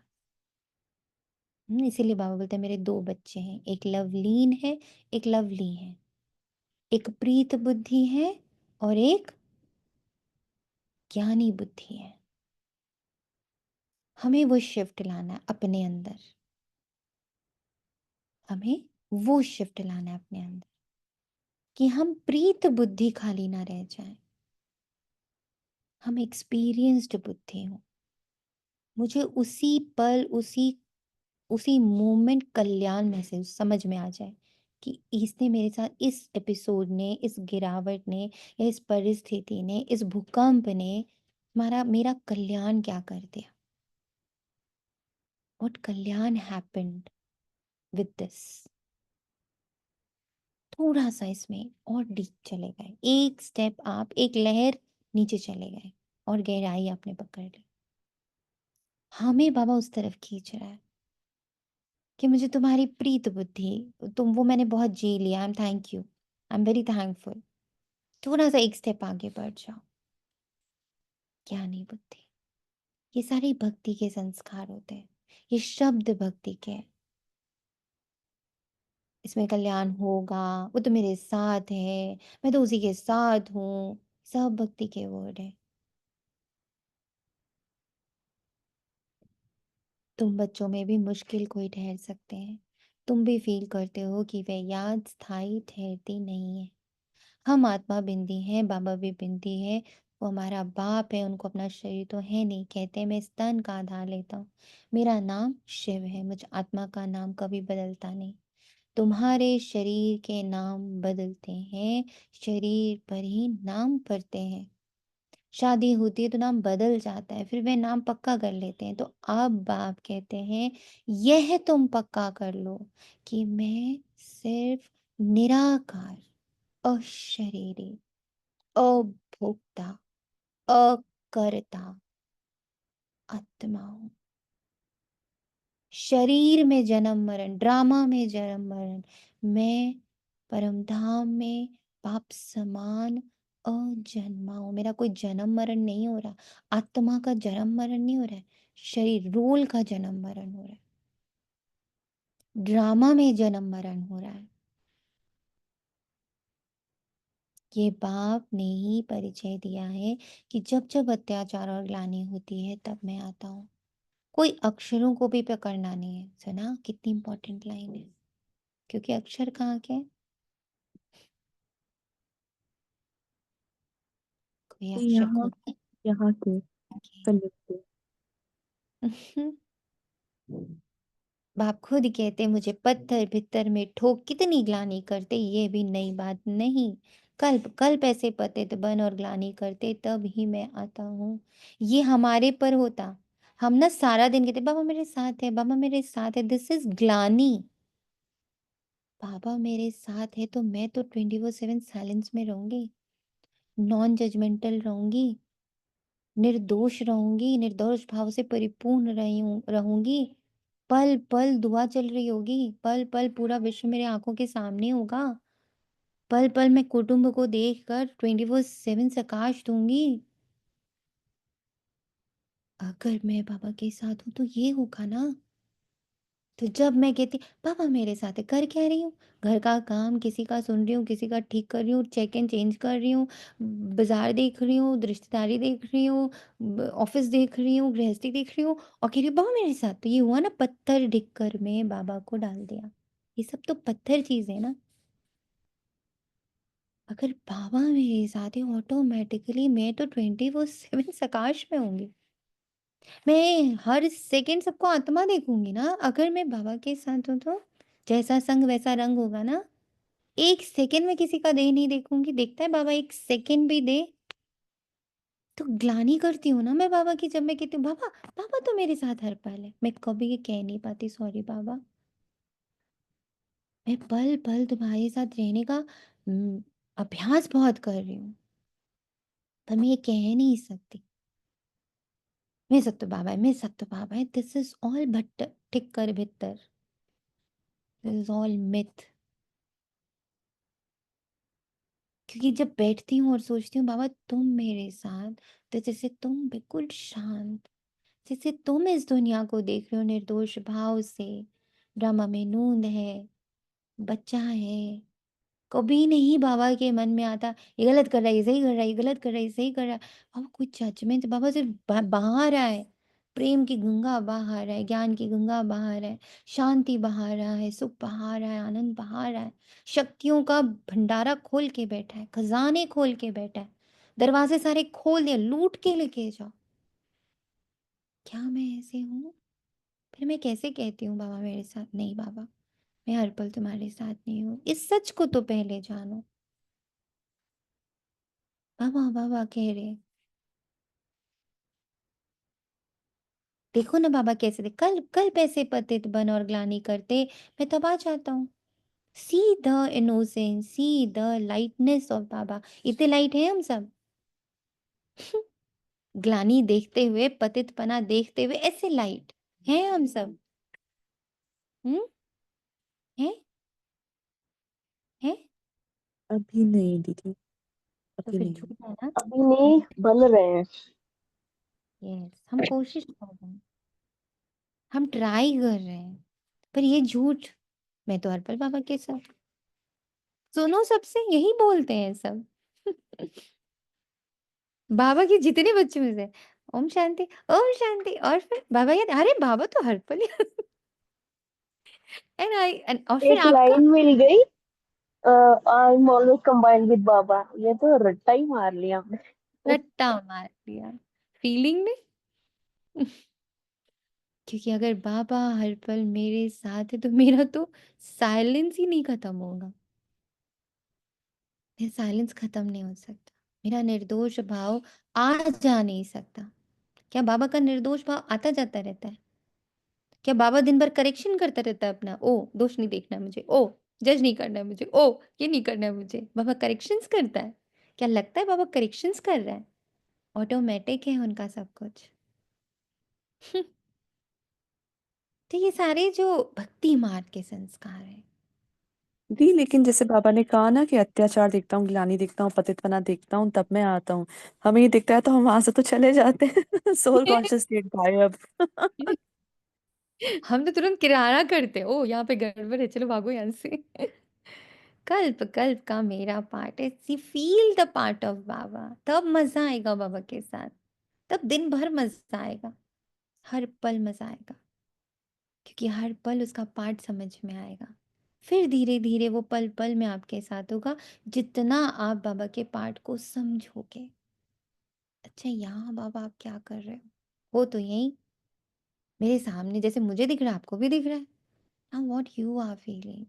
इसीलिए बाबा बोलते हैं मेरे दो बच्चे हैं, एक लवलीन है, एक लवली है, एक प्रीत बुद्धि है और एक ज्ञानी बुद्धि है। हमें वो शिफ्ट लाना है अपने अंदर, हमें वो शिफ्ट लाना है अपने अंदर कि हम प्रीत बुद्धि खाली ना रह जाए, हम एक्सपीरियंस्ड बुद्धि हो। मुझे उसी पल उसी मोमेंट कल्याण में से समझ में आ जाए कि इसने मेरे साथ, इस एपिसोड ने, इस गिरावट ने, या इस परिस्थिति ने, इस भूकंप ने मेरा कल्याण क्या कर दिया। What Kalyan happened with this? थोड़ा सा इसमें और डीप चले गए, एक स्टेप आप, एक लहर नीचे चले गए और गहराई आपने पकड़ ली। हमें बाबा उस तरफ खींच रहा है कि मुझे तुम्हारी प्रीत बुद्धि, तुम वो मैंने बहुत जी लिया, I am thank you, I am very thankful. थोड़ा सा एक स्टेप आगे बढ़ जाओ। ज्ञानी बुद्धि, ये सारी भक्ति के संस्कार होते हैं, ये शब्द भक्ति के हैं। इसमें कल्याण होगा, वो तो मेरे साथ है, मैं तो उसी के साथ हूँ, सब भक्ति के वर्ड है। तुम बच्चों में भी मुश्किल कोई ठहर सकते हैं, तुम भी फील करते हो कि वह याद स्थायी ठहरती नहीं है। हम आत्मा बिंदी हैं, बाबा भी बिंदी है, वो हमारा बाप है, उनको अपना शरीर तो है नहीं। कहते हैं मैं स्तन का आधार लेता हूँ, मेरा नाम शिव है, मुझ आत्मा का नाम कभी बदलता नहीं। तुम्हारे शरीर के नाम बदलते हैं, शरीर पर ही नाम पड़ते हैं। शादी होती है तो नाम बदल जाता है, फिर वे नाम पक्का कर लेते हैं। तो अब बाप कहते हैं यह तुम पक्का कर लो कि मैं सिर्फ निराकार, अशरीरी, अभोक्ता, अकर्ता आत्मा हूं। शरीर में जन्म मरण, ड्रामा में जन्म मरण, मैं परम धाम में पाप समान अजन्मा हूं। मेरा कोई जन्म मरण नहीं हो रहा, आत्मा का जन्म मरण नहीं हो रहा है, शरीर रोल का जन्म मरण हो रहा है, ड्रामा में जन्म मरण हो रहा है। ये बाप ने ही परिचय दिया है कि जब जब अत्याचार और ग्लानि होती है तब मैं आता हूँ। कोई अक्षरों को भी पकड़ना नहीं है। सुना कितनी इंपॉर्टेंट लाइन है, क्योंकि अक्षर कहाँ के हैं? कोई अक्षर यहाँ खुद यहाँ के कलयुग के। बाप खुद कहते मुझे पत्थर भित्तर में ठोक कितनी ग्लानि करते, ये भी नई बात नहीं। कल्प कल्प ऐसे पतित बन और ग्लानि करते, तब ही मैं आता हूँ। ये हमारे पर होता, हम ना सारा दिन कहते बाबा मेरे साथ है, बाबा मेरे साथ है, दिस इज ग्लानि। बाबा मेरे साथ है तो मैं तो 24/7 साइलेंस में रहूंगी, नॉन जजमेंटल रहूंगी, निर्दोष रहूंगी, निर्दोष भाव से परिपूर्ण रहूंगी। पल पल दुआ चल रही होगी, पल पल पूरा विश्व मेरे आंखों के सामने होगा, पल पल मैं कुटुंब को देखकर 24/7 प्रकाश दूंगी। अगर मैं बाबा के साथ हूं तो ये होगा ना। तो जब मैं कहती पापा मेरे साथ है, कर क्या रही हूँ? घर का काम किसी का सुन रही हूँ, किसी का ठीक कर रही हूँ, चेक एंड चेंज कर रही हूँ, बाजार देख रही हूँ, रिश्तेदारी देख रही हूँ, ऑफिस देख रही हूँ, गृहस्थी देख रही हूँ, और कह रही हूँ बाबा मेरे साथ। तो ये हुआ ना, पत्थर ढिक्कर में बाबा को डाल दिया। ये सब तो पत्थर चीज है ना। अगर बाबा मेरे साथ है ऑटोमेटिकली मैं तो 24/7 सकाश में होंगी। मैं हर सेकंड सबको आत्मा देखूंगी ना, अगर मैं बाबा के साथ हूं तो। जैसा संग वैसा रंग होगा ना। एक सेकंड में किसी का देह नहीं देखूंगी, देखता है बाबा एक सेकंड भी दे तो ग्लानी करती हूँ ना मैं बाबा की। जब मैं कहती हूँ बाबा, बाबा तो मेरे साथ हर पल है, मैं कभी ये कह नहीं पाती सॉरी बाबा। मैं पल पल तुम्हारे साथ रहने का अभ्यास बहुत कर रही हूँ, पर मैं ये कह नहीं सकती। मैं सब तो बाबा है, मैं सब तो बाबा है, दिस इज ऑल बट टिक्कर भित्तर, दिस इज ऑल मिथ। क्योंकि जब बैठती हूँ और सोचती हूँ बाबा तुम मेरे साथ, तो जैसे तुम बिल्कुल शांत, जैसे तुम इस दुनिया को देख रहे हो निर्दोष भाव से। ड्रामा में नूंद है, बच्चा है, कभी नहीं बाबा के मन में आता ये गलत कर रहा है, ये सही कर रहा है, ये गलत कर रहा है, ये सही कर रहा है। बाबा कोई जजमेंट, बाबा सिर्फ बहा रहा है, प्रेम की गंगा बहा रहा है, ज्ञान की गंगा बहा रहा है, शांति बहा रहा है, सुख बहा रहा है, आनंद बहा रहा है, शक्तियों का भंडारा खोल के बैठा है, खजाने खोल के बैठा है, दरवाजे सारे खोल दिए, लूट के लेके जाओ। क्या मैं ऐसे हूँ? फिर मैं कैसे कहती हूँ बाबा मेरे साथ नहीं? बाबा मैं हर पल तुम्हारे साथ नहीं हूँ, इस सच को तो पहले जानो। बाबा बाबा कह रहे देखो ना बाबा कैसे थे, कल कल पैसे पतित बन और ग्लानि करते, मैं तब आ जाता हूँ। See the innocence, see the lightness of बाबा। इतने लाइट है हम सब। ग्लानि देखते हुए, पतितपना देखते हुए, ऐसे लाइट हैं हम सब। हम्म, हैं हैं। अभी नहीं दीदी, तो अभी फिर नहीं। झूठ है ना। अभी नहीं बन रहे हैं। यस, हम कोशिश कर रहे हैं, हम ट्राई कर रहे हैं, पर ये झूठ। मैं तो हर पल बाबा के साथ, सुनो सबसे यही बोलते हैं सब। बाबा के जितने बच्चे में से ओम शांति, ओम शांति, और फिर बाबा याद, अरे बाबा तो हर पल। एंड और फिर एक आपका लाइन मिल गई, I am always combined with बाबा। ये तो रट्टा ही मार लिया हमने। रट्टा मार दिया फीलिंग ने। क्योंकि अगर बाबा हर पल मेरे साथ है तो मेरा तो साइलेंस ही नहीं खत्म होगा। मेरा साइलेंस खत्म नहीं हो सकता, मेरा निर्दोष भाव आ जा नहीं सकता। क्या बाबा का निर्दोष भाव आता जाता रहता है? क्या बाबा दिन भर करेक्शन करता रहता है अपना? ओ दोष नहीं देखना है मुझे, ओ जज नहीं करना है मुझे, ओ ये नहीं करना है मुझे। बाबा करेक्शंस करता है? क्या लगता है बाबा करेक्शंस कर रहा है? ऑटोमेटिक है उनका सब कुछ। तो ये सारे जो भक्ति मार्ग के संस्कार हैं। दी लेकिन जैसे बाबा ने कहा ना कि अत्याचार देखता हूँ, ग्लानि देखता हूँ, पतितपना देखता हूँ, तब मैं आता हूँ। हमें ये दिखता है तो हम वहां से तो चले जाते हैं। सोल कॉन्शियस स्टेट गायब। हम तो तुरंत किराना करते, ओ यहाँ पे गड़बड़ है, चलो भागो यहाँ से। कल्प कल्प का मेरा पार्ट है, सी फील द पार्ट ऑफ बाबा, तब मजा आएगा बाबा के साथ, तब दिन भर मजा आएगा, हर पल मजा आएगा, क्योंकि हर पल उसका पार्ट समझ में आएगा। फिर धीरे धीरे वो पल पल में आपके साथ होगा, जितना आप बाबा के पार्ट को समझोगे। अच्छा यहाँ बाबा आप क्या कर रहे हो तो यही मेरे सामने, जैसे मुझे दिख रहा है आपको भी दिख रहा है। Now what you are feeling,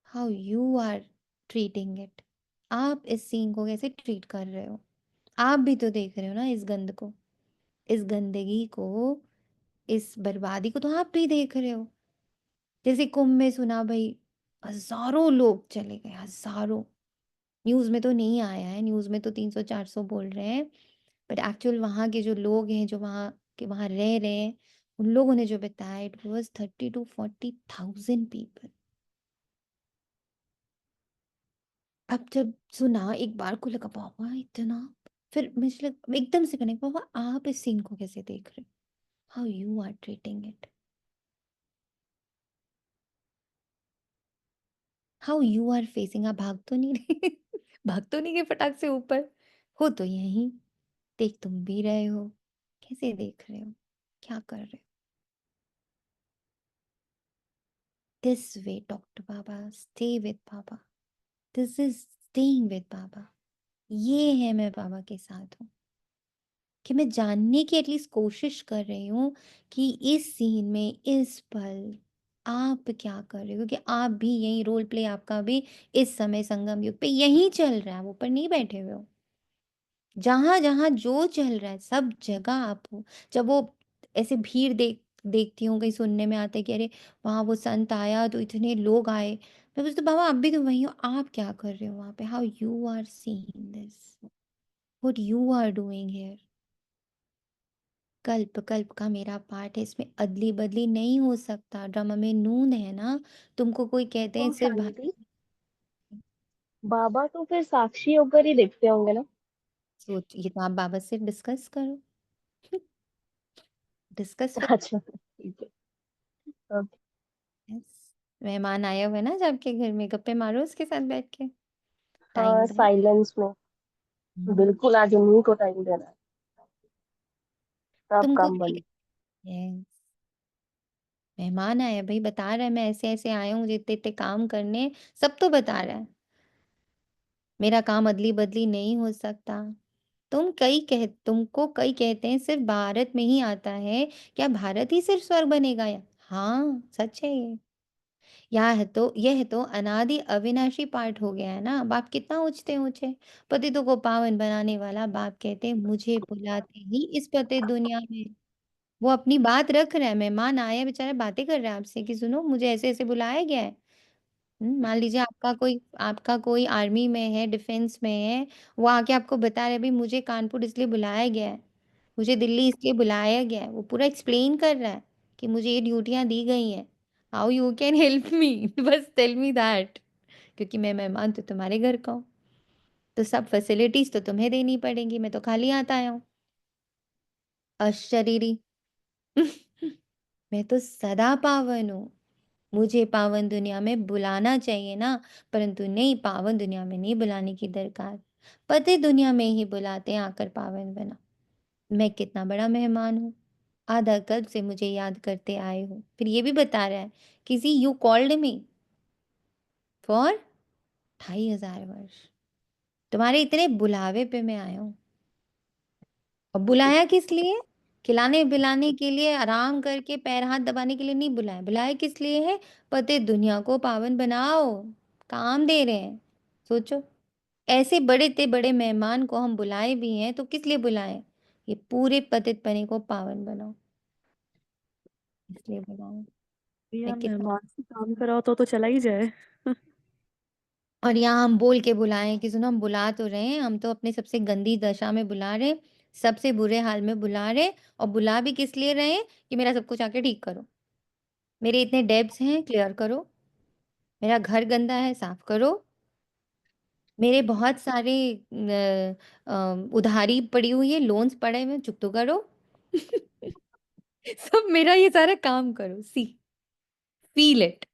how you are treating it. आप इस सीन को कैसे ट्रीट कर रहे हो? आप भी तो देख रहे हो ना इस गंद को, इस गंदगी को, इस बर्बादी को तो आप भी देख रहे हो। जैसे कुंभ में सुना भाई, हजारों लोग चले गए, हजारों। न्यूज में तो नहीं आया है, न्यूज में तो 300-400 बोल रहे हैं, बट एक्चुअल वहाँ के जो लोग हैं, जो वहाँ रह रहे हैं, उन लोगों ने जो बताया, इट वॉज 30,000 to 40,000 पीपल। अब जब सुना एक बार को लगा बाबा इतना, फिर मुझे लगा एकदम से कनेक्ट, बाबा आप इस सीन को कैसे देख रहे हो, how you are treating it, how you are facing. आप भाग तो नहीं रहे? भाग तो नहीं गए फटाक से ऊपर? हो तो यहीं, देख तुम भी रहे हो, कैसे देख रहे हो, क्या कर रहे हो? दिस वे टॉक टू बाबा, स्टे विद बाबा, दिस इज स्टेइंग विद बाबा। ये है मैं बाबा के साथ हूँ, कि मैं जानने की एटलीस्ट कोशिश कर रही हूँ कि इस सीन में इस पल आप क्या कर रहे हो, क्योंकि आप भी यही रोल प्ले, आपका भी इस समय संगम युग पे यही चल रहा है, आप ऊपर नहीं बैठे हुए हो। जहां जहां जो चल रहा है सब जगह आप हो। जब वो ऐसे भीड़ देखती हूँ, कहीं सुनने में आता है कि अरे वहां वो संत आया तो इतने लोग आए, मैं पूछती हूँ, बाबा आप भी तो वही हो, आप क्या कर रहे हो वहां पे, how you are seeing this, what you are doing here. कल्प कल्प का मेरा पार्ट है, इसमें अदली बदली नहीं हो सकता, ड्रामा में नून है ना। तुमको कोई कहते हैं ओम सिर्फ शांति। बाबा तो फिर साक्षी होकर ही देखते होंगे ना। सोच, ये तो आप बाबा से डिस्कस करो। Discuss with. अच्छा ठीक है। ओके। मेहमान आए हुए ना, जब आपके घर में गप्पे मारो उसके साथ बैठ के, हाँ टाइम दो। साइलेंस में। बिल्कुल आज उन्हीं को टाइम देना है। सब तुमको काम भी बंद। yes, मेहमान आया भाई, बता रहा है मैं ऐसे ऐसे आया हूँ, मुझे इतने इतने काम करने, सब तो बता रहा है। मेरा काम अदली बदली नहीं हो सकता। तुमको कई कहते हैं सिर्फ भारत में ही आता है, क्या भारत ही सिर्फ स्वर्ग बनेगा? या हाँ सच है ये। यह तो अनादि अविनाशी पाठ हो गया है ना। बाप कितना ऊंचते ऊंचे, पतितों को पावन बनाने वाला बाप कहते हैं मुझे बुलाते ही इस पतित दुनिया में। वो अपनी बात रख रहा है, मेहमान आया है बेचारा, बातें कर रहा है आपसे कि सुनो मुझे ऐसे ऐसे बुलाया गया है। मान लीजिए आपका कोई आर्मी में है, डिफेंस में है, वो आके आपको बता रहे भाई मुझे कानपुर इसलिए बुलाया गया है, मुझे दिल्ली इसलिए बुलाया गया है, वो पूरा एक्सप्लेन कर रहा है कि मुझे ये ड्यूटियां दी गई हैं, how you can help me बस टेल मी दैट, क्योंकि मैं मेहमान तो तुम्हारे घर का हूँ, तो सब फैसिलिटीज तो तुम्हें देनी पड़ेंगी, मैं तो खाली हाथ आया हूँ। अशरीरी मैं तो सदा पावन हूँ, मुझे पावन दुनिया में बुलाना चाहिए ना, परंतु नहीं, पावन दुनिया में नहीं बुलाने की दरकार, पति दुनिया में ही बुलाते हैं आकर पावन बना। मैं कितना बड़ा मेहमान हूँ, आधा कल्प से मुझे याद करते आए हो। फिर ये भी बता रहा है किसी यू कॉल्ड मी फॉर 2500 वर्ष, तुम्हारे इतने बुलावे पे मैं आया हूँ। और बुलाया किस लिए? खिलाने पिलाने के लिए, आराम करके पैर हाथ दबाने के लिए नहीं बुलाया, बुलाया किस लिए है? पते दुनिया को पावन बनाओ, काम दे रहे हैं। सोचो, ऐसे बड़े ते बड़े मेहमान को हम बुलाए भी हैं तो किस लिए बुलाए? ये पूरे पतित पने को पावन बनाओ, इसलिए बुलाओ। भैया मैं कितना मेहमान से काम कराओ तो चला ही जाए। और यहाँ हम बोल के बुलाएं कि सुनो हम बुला तो रहे हैं, हम तो अपने सबसे गंदी दशा में बुला रहे हैं, सबसे बुरे हाल में बुला रहे हैं, और बुला भी किस लिए रहे हैं? कि मेरा सब कुछ आके ठीक करो, मेरे इतने डेब्ट्स हैं क्लियर करो, मेरा घर गंदा है साफ करो, मेरे बहुत सारे उधारी पड़ी हुई है, लोन्स पड़े हुए हैं, चुकतो करो सब मेरा ये सारा काम करो। सी फील इट,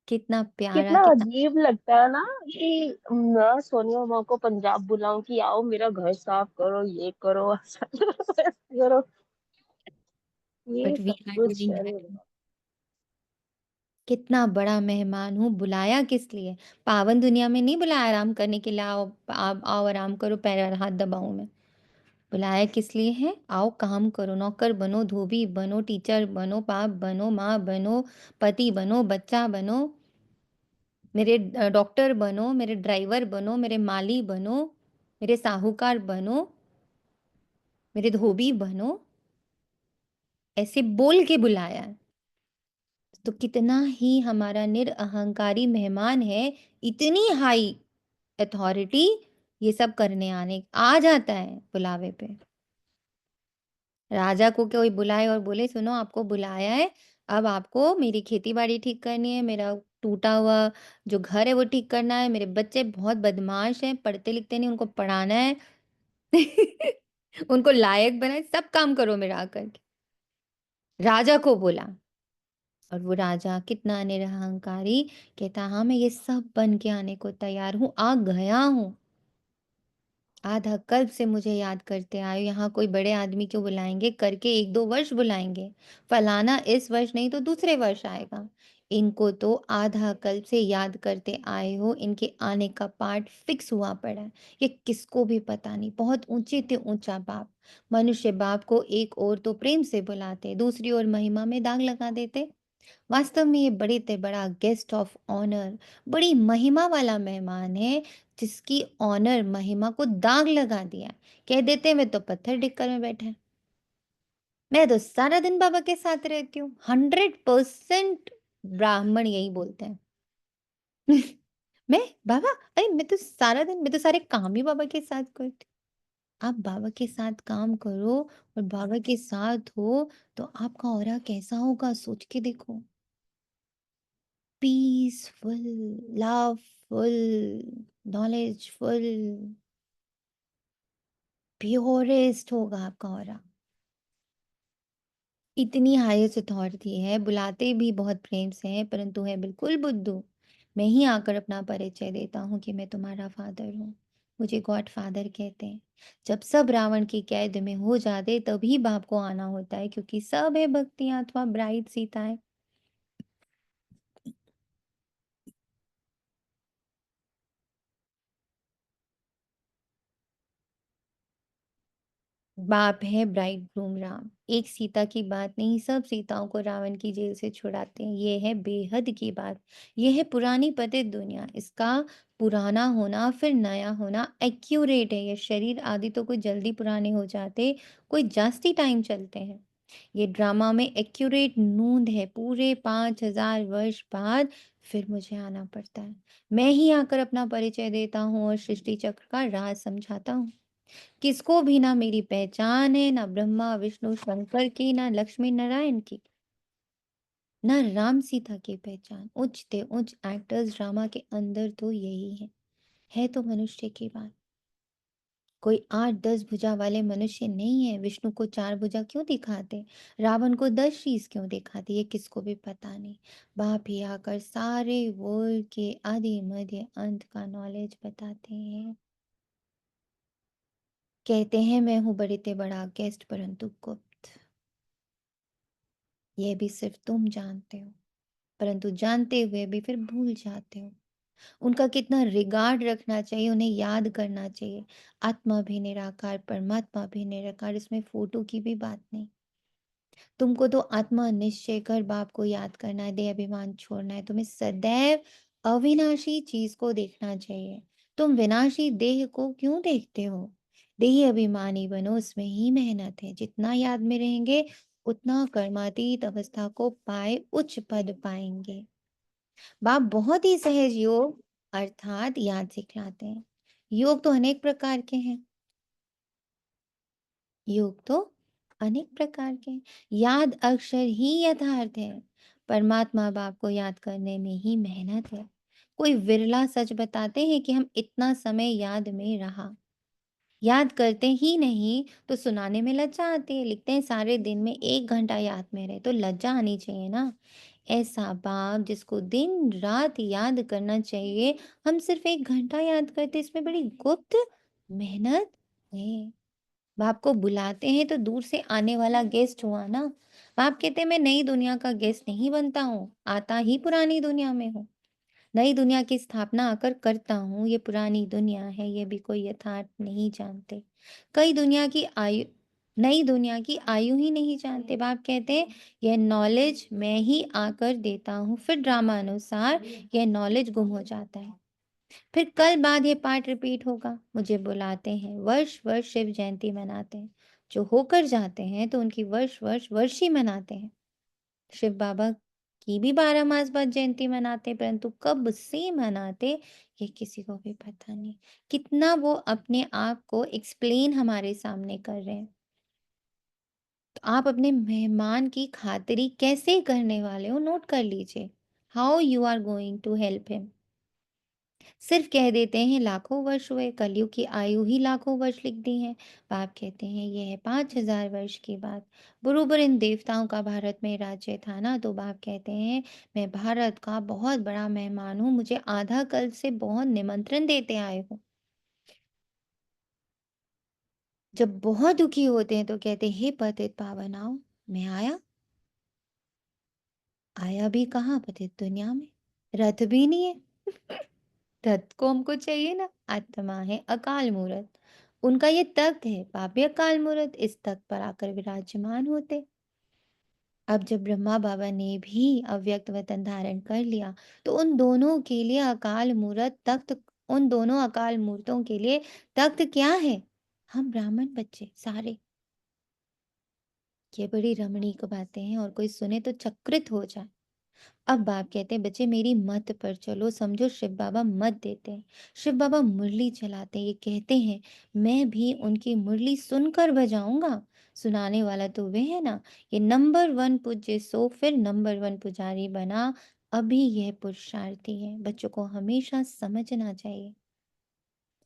कितना प्यारा, कितना कितना अजीब लगता है ना कि मैं सोनिया माँ को पंजाब बुलाऊं कि आओ मेरा घर साफ करो, ये करो, ऐसा करो, वैसा करो, ये बट वी सब आर कुछ। डूइंग अरे दैट। कितना बड़ा मेहमान हूँ, बुलाया किस लिए? पावन दुनिया में नहीं बुलाया आराम करने के लिए, आओ आप आओ आराम करो, पैर और हाथ दबाऊं मैं। बुलाया किस लिए है? आओ काम करो, नौकर बनो, धोबी बनो, टीचर बनो, बाप बनो, माँ बनो, पति बनो, बच्चा बनो, मेरे डॉक्टर बनो, मेरे ड्राइवर बनो, मेरे माली बनो, मेरे साहूकार बनो, मेरे धोबी बनो, ऐसे बोल के बुलाया है। तो कितना ही हमारा निरअहंकारी मेहमान है, इतनी हाई अथॉरिटी, ये सब करने आने आ जाता है बुलावे पे। राजा को कोई बुलाए और बोले सुनो आपको बुलाया है, अब आपको मेरी खेती बाड़ी ठीक करनी है, मेरा टूटा हुआ जो घर है वो ठीक करना है, मेरे बच्चे बहुत बदमाश हैं, पढ़ते लिखते नहीं, उनको पढ़ाना है उनको लायक बनाए, सब काम करो मेरा आकर के। राजा को बोला, और वो राजा कितना निरहंकारी, कहता हाँ मैं ये सब बन के आने को तैयार हूँ, आ गया हूँ, आधा कल्प से मुझे याद करते आए हो। यहाँ कोई बड़े आदमी क्यों बुलाएंगे, करके 1-2 वर्ष बुलाएंगे, फलाना इस वर्ष नहीं तो दूसरे वर्ष आएगा, इनको तो आधा कल्प से याद करते आए हो, इनके आने का पार्ट फिक्स हुआ पड़ा है, ये किसको भी पता नहीं। बहुत ऊंचे ते ऊंचा बाप, मनुष्य बाप को एक ओर तो प्रेम से बुलाते, दूसरी ओर महिमा में दाग लगा देते। वास्तव में ये बड़े ते बड़ा गेस्ट ऑफ ऑनर, बड़ी महिमा वाला मेहमान है, जिसकी ऑनर महिमा को दाग लगा दिया। कह देते मैं तो पत्थर टिक्कर में बैठे हैं, मैं तो सारा दिन बाबा के साथ रहती हूँ। 100% ब्राह्मण यही बोलते हैं मैं बाबा, अरे मैं तो सारे काम ही बाबा के साथ करती हूँ। आप बाबा के साथ काम करो और बाबा के साथ हो तो आपका ऑरा कैसा होगा, सोच के देखो। पीसफुल, लवफुल, नॉलेजफुल, प्योरेस्ट होगा आपका ऑरा। इतनी हाईएस्ट अथॉरिटी है, बुलाते भी बहुत प्रेम से हैं, परंतु है बिल्कुल बुद्धू। मैं ही आकर अपना परिचय देता हूँ कि मैं तुम्हारा फादर हूँ, मुझे गॉड फादर कहते हैं। जब सब रावण की कैद में हो जाते तभी बाप को आना होता है, क्योंकि सब है भक्तियां अथवा ब्राइट सीताएं। बाप है ब्राइड ग्रूम राम, एक सीता की बात नहीं, सब सीताओं को रावण की जेल से छुड़ाते हैं। ये है बेहद की बात, ये है पुरानी पतित दुनिया। इसका पुराना होना फिर नया होना एक्यूरेट है। ये शरीर आदि तो कोई जल्दी पुराने हो जाते, कोई जास्ती टाइम चलते हैं। ये ड्रामा में एक्यूरेट नूंद है, पूरे 5000 वर्ष बाद फिर मुझे आना पड़ता है। मैं ही आकर अपना परिचय देता हूँ और सृष्टि चक्र का राज समझाता हूँ। किसको भी ना मेरी पहचान है, ना ब्रह्मा विष्णु शंकर की, ना लक्ष्मी नारायण की, ना राम सीता की पहचान। उच्च से उच्च एक्टर्स ड्रामा के अंदर तो यही है तो मनुष्य की बात। कोई 8-10 भुजा वाले मनुष्य नहीं है। विष्णु को 4 भुजा क्यों दिखाते, रावण को 10 शीश क्यों दिखाते, ये किसको भी पता नहीं। बाप ही आकर सारे वर्ल्ड के आदि मध्य अंत का नॉलेज बताते हैं। कहते हैं मैं हूं बड़े ते बड़ा गेस्ट परंतु गुप्त। यह भी सिर्फ तुम जानते हो, परंतु जानते हुए भी फिर भूल जाते हो। उनका कितना रिगार्ड रखना चाहिए, उन्हें याद करना चाहिए। आत्मा भी निराकार, परमात्मा भी निराकार, इसमें फोटो की भी बात नहीं। तुमको तो आत्मा निश्चय कर बाप को याद करना है, देह अभिमान छोड़ना है। तुम्हें सदैव अविनाशी चीज को देखना चाहिए। तुम विनाशी देह को क्यों देखते हो? देही अभिमानी बनो, उसमें ही मेहनत है। जितना याद में रहेंगे उतना कर्मातीत अवस्था को पाए उच्च पद पाएंगे। बाप बहुत ही सहज योग अर्थात याद सिखलाते हैं। योग तो अनेक प्रकार के हैं, योग तो अनेक प्रकार के हैं। याद अक्षर ही यथार्थ है। परमात्मा बाप को याद करने में ही मेहनत है। कोई विरला सच बताते हैं कि हम इतना समय याद में रहा। याद करते ही नहीं तो सुनाने में लज्जा आती है। लिखते हैं सारे दिन में 1 घंटा याद में रहे, तो लज्जा आनी चाहिए ना। ऐसा बाप जिसको दिन रात याद करना चाहिए, हम सिर्फ 1 घंटा याद करते, इसमें बड़ी गुप्त मेहनत है। बाप को बुलाते हैं तो दूर से आने वाला गेस्ट हुआ ना। बाप कहते हैं मैं नई दुनिया का गेस्ट नहीं बनता हूँ, आता ही पुरानी दुनिया में हूँ। नई दुनिया की स्थापना आकर करता हूँ। ये पुरानी दुनिया है, ये भी कोई यथार्थ नहीं जानते। कई दुनिया की आयु नई दुनिया की आयु ही नहीं जानते। बाप कहते हैं यह नॉलेज मैं ही आकर देता हूँ, फिर ड्रामा अनुसार यह नॉलेज गुम हो जाता है। फिर कल बाद ये पाठ रिपीट होगा। मुझे बुलाते हैं, वर्ष वर्ष शिव जयंती मनाते हैं। जो होकर जाते हैं तो उनकी वर्ष वर्ष वर्षी मनाते हैं। शिव बाबा की भी 12 मास बाद जयंती मनाते, परंतु कब से मनाते ये किसी को भी पता नहीं। कितना वो अपने आप को एक्सप्लेन हमारे सामने कर रहे हैं। तो आप अपने मेहमान की खातिरी कैसे करने वाले हो, नोट कर लीजिए। How you are going to help him. सिर्फ कह देते हैं लाखों वर्ष हुए, कलयुग की आयु ही लाखों वर्ष लिख दी है। बाप कहते हैं यह है 5000 वर्ष की बात। बरोबर इन देवताओं का भारत में राज्य था ना, तो बाप कहते हैं मैं भारत का बहुत बड़ा मेहमान हूँ, मुझे आधा कल्प से बहुत निमंत्रण देते आए हो। जब बहुत दुखी होते हैं तो कहते हे पतित पावन आओ। मैं आया भी कहाँ पतित दुनिया में, रथ भी नहीं है। रथ को हमको चाहिए ना। आत्मा है अकाल मूर्त, उनका ये तख्त है। पापी अकाल मूर्त इस तख्त पर आकर विराजमान होते। अब जब ब्रह्मा बाबा ने भी अव्यक्त वतन धारण कर लिया तो उन दोनों के लिए अकाल मूर्त तख्त, उन दोनों अकाल मूर्तों के लिए तख्त क्या है? हम ब्राह्मण बच्चे सारे। ये बड़ी रमणीक बातें हैं और कोई सुने तो चकित हो जाए। अब बाप कहते हैं बच्चे मेरी मत पर चलो, समझो शिव बाबा मत देते हैं। शिव बाबा मुरली चलाते हैं, ये कहते हैं मैं भी उनकी मुरली सुनकर बजाऊंगा। सुनाने वाला तो वह है ना। ये नंबर 1 पूज्य सो फिर नंबर 1 पुजारी बना। अभी यह पुरुषार्थी है। बच्चों को हमेशा समझना चाहिए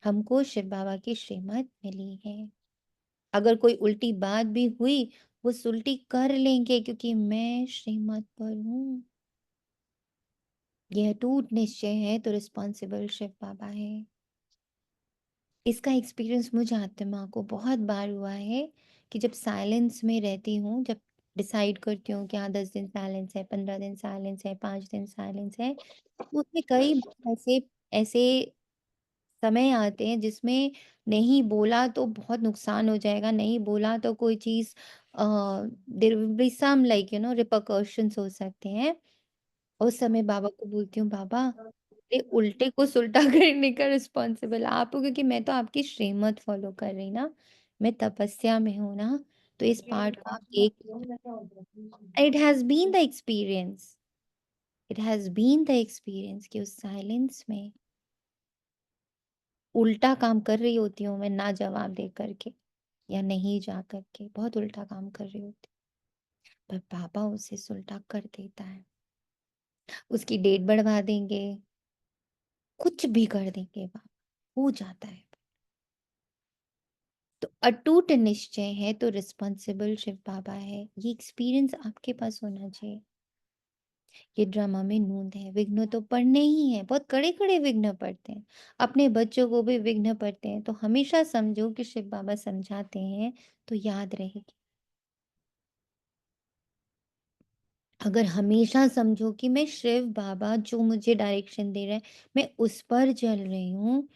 हमको शिव बाबा की श्रीमत मिली है। अगर कोई उल्टी बात भी हुई वो उल्टी कर लेंगे, क्योंकि मैं श्रीमत पर हूँ। यह टूट निश्चय है तो रिस्पॉन्सिबल शिव बाबा है। इसका एक्सपीरियंस मुझे आत्मा को बहुत बार हुआ है कि जब साइलेंस में रहती हूँ, जब डिसाइड करती हूँ कि हाँ 10 दिन साइलेंस है, 15 दिन साइलेंस है, 5 दिन साइलेंस है, तो उसमें कई बार ऐसे ऐसे समय आते हैं जिसमें नहीं बोला तो बहुत नुकसान हो जाएगा, नहीं बोला तो कोई चीज़ there will be some like रिpercussions हो सकते हैं। उस समय बाबा को बोलती हूँ बाबा ये उल्टे को सुलटा करने का रिस्पॉन्सिबल आप हो, क्योंकि मैं तो आपकी श्रीमत फॉलो कर रही ना, मैं तपस्या में हूँ ना। तो इस पार्ट को आप एक, it has been the experience, it has been the experience कि उस साइलेंस में उल्टा काम कर रही होती हूँ मैं, ना जवाब दे करके या नहीं जा करके, बहुत उल्टा काम कर रही होती, पर पापा उसे उल्टा कर देता है। उसकी डेट बढ़वा देंगे, कुछ भी कर देंगे, पापा हो जाता है। तो अटूट निश्चय है तो रिस्पॉन्सिबल शिव बाबा है। ये एक्सपीरियंस आपके पास होना चाहिए। ये ड्रामा में नूंद है, विघ्न तो पड़ने ही है, बहुत कड़े कड़े विघ्न पड़ते हैं, अपने बच्चों को भी विघ्न पड़ते हैं। तो हमेशा समझो कि शिव बाबा समझाते हैं तो याद रहेगी। अगर हमेशा समझो कि मैं शिव बाबा जो मुझे डायरेक्शन दे रहे हैं मैं उस पर चल रही हूँ,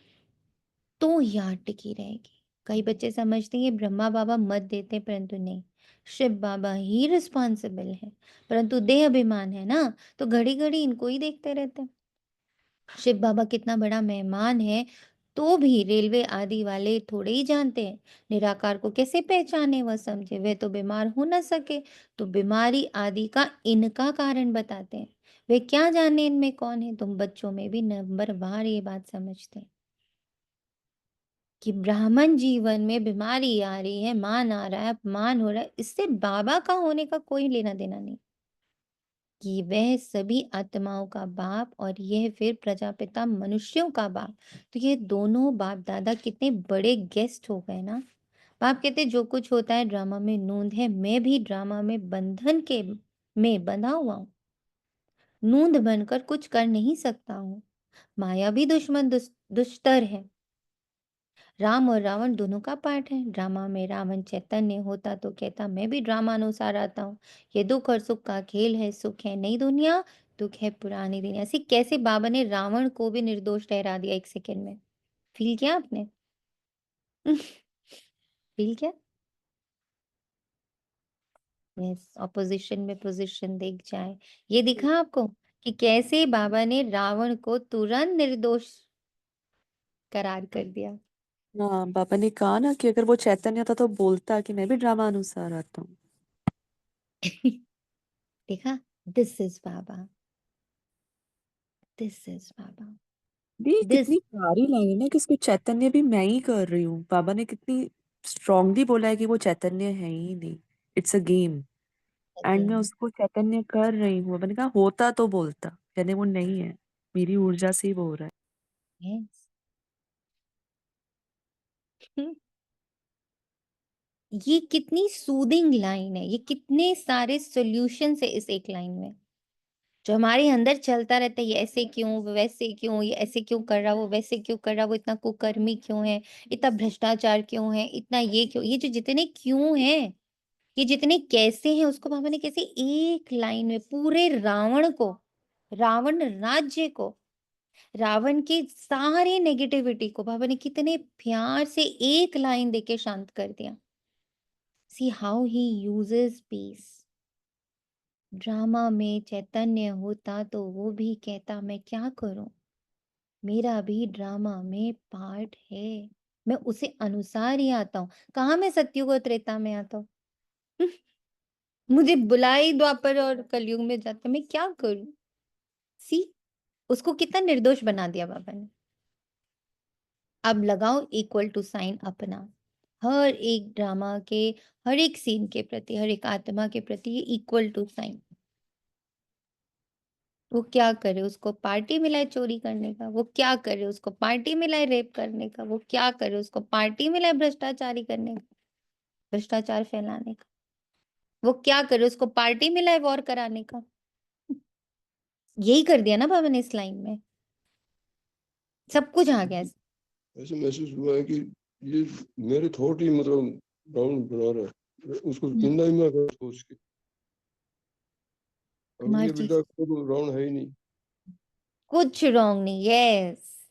तो याद टिकी रहेगी। कई बच्चे समझते हैं ये ब्रह्मा बाबा मत देते, परंतु नहीं, शिव बाबा ही रिस्पॉन्सिबल है। परंतु देह अभिमान है ना, तो घड़ी घड़ी इनको ही देखते रहते हैं। शिव बाबा कितना बड़ा मेहमान है, तो भी रेलवे आदि वाले थोड़े ही जानते हैं निराकार को कैसे पहचाने व समझे। वे तो बीमार हो ना सके, तो बीमारी आदि का इनका कारण बताते हैं। वे क्या जाने इनमें कौन है। तुम बच्चों में भी नंबरवार ये बात समझते हैं कि ब्राह्मण जीवन में बीमारी आ रही है, मान आ रहा है, अपमान हो रहा है, इससे बाबा का होने का कोई लेना देना नहीं। कि वह सभी आत्माओं का बाप और यह फिर प्रजापिता मनुष्यों का बाप। तो ये दोनों बाप दादा कितने बड़े गेस्ट हो गए ना। बाप कहते जो कुछ होता है ड्रामा में नूंद है, मैं भी ड्रामा में बंधन के में बंधा हुआ हूँ, नूंद बनकर कुछ कर नहीं सकता हूँ। माया भी दुश्मन दुष्टर है। राम और रावण दोनों का पार्ट है। ड्रामा में रावण चैतन्य होता तो कहता मैं भी ड्रामा अनुसार आता हूँ, ये दुख और सुख का खेल है, सुख है नई दुनिया, दुख है पुरानी दुनिया। ऐसे कैसे बाबा ने रावण को भी निर्दोष ठहरा दिया एक सेकंड में। फील किया आपने? फील किया? यस, ऑपोजिशन में पोजीशन देख जाए। ये दिखा आपको कि कैसे बाबा ने रावण को तुरंत निर्दोष करार कर दिया। हाँ, बाबा ने कहा ना कि अगर वो चैतन्य था तो बोलता कि मैं भी ड्रामा अनुसार आता हूँ। देखा, दिस इज बाबा, दिस इज बाबा, ये दिस। कितनी प्यारी लाइन है कि उसको चैतन्य भी मैं ही कर रही हूँ। बाबा ने कितनी स्ट्रांगली बोला है कि वो चैतन्य है ही नहीं, इट्स अ गेम, एंड मैं उसको चैतन्य कर रही हूँ। बाबा ने कहा होता तो बोलता, यानी वो नहीं है, मेरी ऊर्जा से ही वो हो रहा है। यस, ये कितनी सूदिंग लाइन है, ये कितने सारे सॉल्यूशन है इस एक लाइन में, जो हमारे अंदर चलता रहता है। ये ऐसे क्यों, वो वैसे क्यों, ये ऐसे क्यों कर रहा, वो वैसे क्यों कर रहा, वो इतना कुकर्मी क्यों है, इतना भ्रष्टाचार क्यों है, इतना ये क्यों, ये जो जितने क्यों है, ये जितने कैसे हैं, उसको बाबा ने कैसे एक लाइन में पूरे रावण को, रावण राज्य को, रावण की सारी नेगेटिविटी को बाबा ने कितने प्यार से एक लाइन देके शांत कर दिया। See how he uses peace. Drama में चैतन्य होता तो वो भी कहता मैं क्या करूं, मेरा भी ड्रामा में पार्ट है, मैं उसे अनुसार ही आता हूँ। कहाँ मैं सत्युग और त्रेता में आता हूँ? मुझे बुलाई द्वापर और कलयुग में जाता, मैं क्या करूं। सी, उसको कितना निर्दोष बना दिया बाबा ने। अब लगाओ इक्वल टू साइन अपना, हर एक ड्रामा के, हर एक सीन के प्रति, हर एक आत्मा के प्रति ये इक्वल टू साइन। वो क्या करे, उसको पार्टी मिलाए चोरी करने का, वो क्या करे, उसको पार्टी मिलाए रेप करने का, वो क्या करे, उसको पार्टी मिलाए भ्रष्टाचारी करने का, भ्रष्टाचार फैलाने का, वो क्या करे, उसको पार्टी मिलाए वॉर कराने का। यही कर दिया ना बाबा ने इस लाइन में, सब कुछ आ गया। ऐसे महसूस हुआ है कि ये मेरे थॉट ही मतलब राउंड बना रहा है, उसको जिंदा ही मैं सोच के, और कुमार ये जी, बेटा खुद राउंड है ही नहीं। कुछ रॉन्ग नहीं। यस,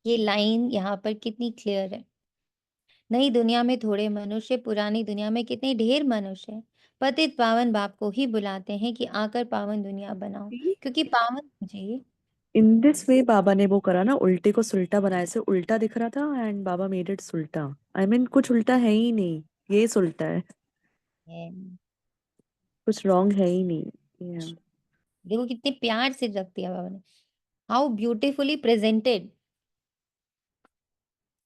ये लाइन यहाँ पर कितनी क्लियर है। नई दुनिया में थोड़े मनुष्य, पुरानी दुनिया में कितने ढेर मनुष्य हैं। पतित पावन बाप को ही बुलाते हैं कि आकर पावन दुनिया बनाओ, क्योंकि पावन जी। इन दिस वे बाबा ने वो करा ना, उल्टे को सुल्टा बनाया, से उल्टा दिख रहा था एंड बाबा मेड इट सुल्टा। आई मीन कुछ उल्टा है ही नहीं, ये सुल्टा है। कुछ रॉन्ग है ही नहीं। Yeah. देखो कितने प्यार से रख दिया बाबा ने, हाउ ब्यूटीफुली प्रेजेंटेड।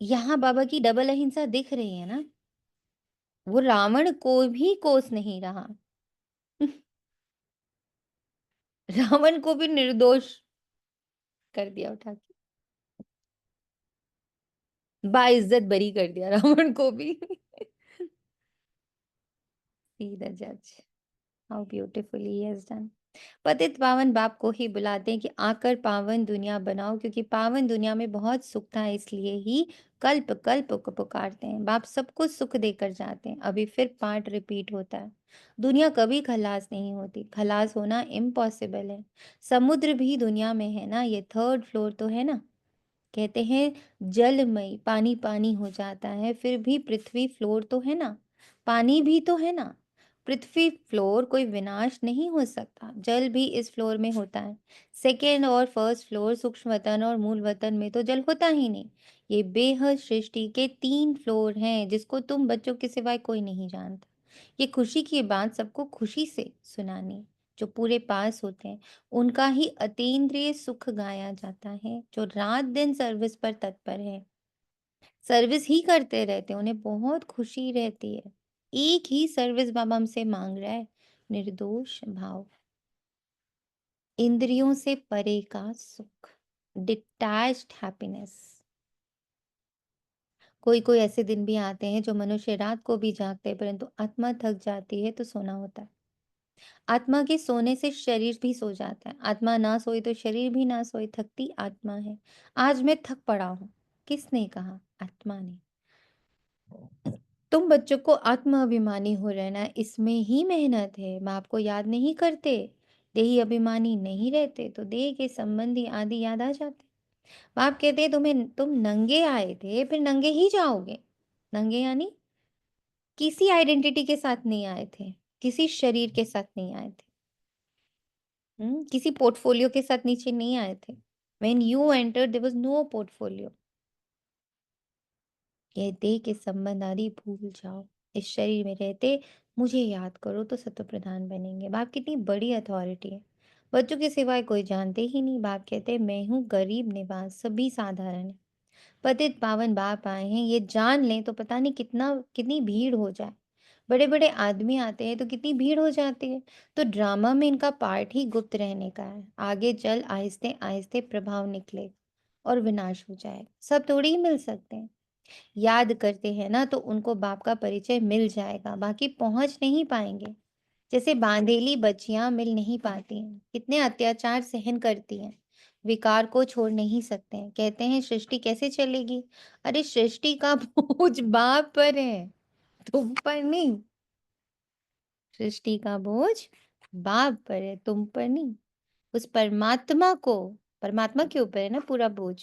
यहाँ बाबा की डबल अहिंसा दिख रही है ना, वो रावण को भी कोस नहीं रहा। रावण को भी निर्दोष कर दिया उठा के, बाइज्जत बरी कर दिया रावण को भी। See the judge, how beautifully he has done. पतित पावन बाप को ही बुलाते हैं कि आकर पावन दुनिया बनाओ, क्योंकि पावन दुनिया में बहुत सुख था, इसलिए ही कल्प कल्प को पुकारते हैं। बाप सबको सुख देकर जाते हैं। अभी फिर पार्ट रिपीट होता है। दुनिया कभी खलास नहीं होती, खलास होना इम्पॉसिबल है। समुद्र भी दुनिया में है ना, ये 3rd फ्लोर तो है ना। कहते हैं जलमय पानी पानी हो जाता है, फिर भी पृथ्वी फ्लोर तो है ना, पानी भी तो है ना। पृथ्वी फ्लोर कोई विनाश नहीं हो सकता, जल भी इस फ्लोर में होता है। 2nd और 1st फ्लोर सूक्ष्म वतन और मूल वतन में तो जल होता ही नहीं। ये बेहद सृष्टि के 3 फ्लोर हैं, जिसको तुम बच्चों के सिवाय कोई नहीं जानता। ये खुशी की बात सबको खुशी से सुनानी, जो पूरे पास होते हैं उनका ही अतीन्द्रिय सुख गाया जाता है। जो रात दिन सर्विस पर तत्पर है, सर्विस ही करते रहते हैं, उन्हें बहुत खुशी रहती है। एक ही सर्विस बाबा हमसे मांग रहा है, निर्दोष भाव, इंद्रियों से परे का सुख, डिटैच्ड हैप्पीनेस। कोई कोई ऐसे दिन भी आते हैं जो मनुष्य रात को भी जागते हैं, परंतु आत्मा थक जाती है तो सोना होता है। आत्मा के सोने से शरीर भी सो जाता है, आत्मा ना सोई तो शरीर भी ना सोए, थकती आत्मा है। आज मैं थक पड़ा हूँ, किसने कहा? आत्मा ने। तुम बच्चों को आत्मा अभिमानी हो रहना है, इसमें ही मेहनत है। बाप को याद नहीं करते, देही अभिमानी नहीं रहते, तो देह के संबंधी आदि याद आ जाते। बाप कहते तुम नंगे आए थे, फिर नंगे ही जाओगे। नंगे यानी किसी आइडेंटिटी के साथ नहीं आए थे, किसी शरीर के साथ नहीं आए थे, किसी पोर्टफोलियो के साथ नीचे नहीं आए थे। When you entered, there was no portfolio. यह देह के संबंध आदि भूल जाओ, इस शरीर में रहते मुझे याद करो तो सत्व प्रधान बनेंगे। बाप कितनी बड़ी अथॉरिटी है, बच्चों के सिवाय कोई जानते ही नहीं। बाप कहते मैं हूँ गरीब निवास, सभी साधारण है। पतित पावन बाप आए हैं, ये जान लें तो पता नहीं कितनी भीड़ हो जाए। बड़े बड़े आदमी आते हैं तो कितनी भीड़ हो जाती है। तो ड्रामा में इनका पार्ट ही गुप्त रहने का है, आगे चल आहिस्ते आहिस्ते प्रभाव निकले और विनाश हो जाएगा। सब थोड़ी ही मिल सकते हैं, याद करते हैं ना तो उनको बाप का परिचय मिल जाएगा, बाकी पहुंच नहीं पाएंगे। जैसे बांधेली बच्चियां मिल नहीं पाती हैं, कितने अत्याचार सहन करती हैं, विकार को छोड़ नहीं सकते हैं। कहते हैं सृष्टि कैसे चलेगी? अरे सृष्टि का बोझ बाप पर है, तुम पर नहीं। सृष्टि का बोझ बाप पर है, तुम पर नहीं। उस परमात्मा के ऊपर है ना पूरा बोझ,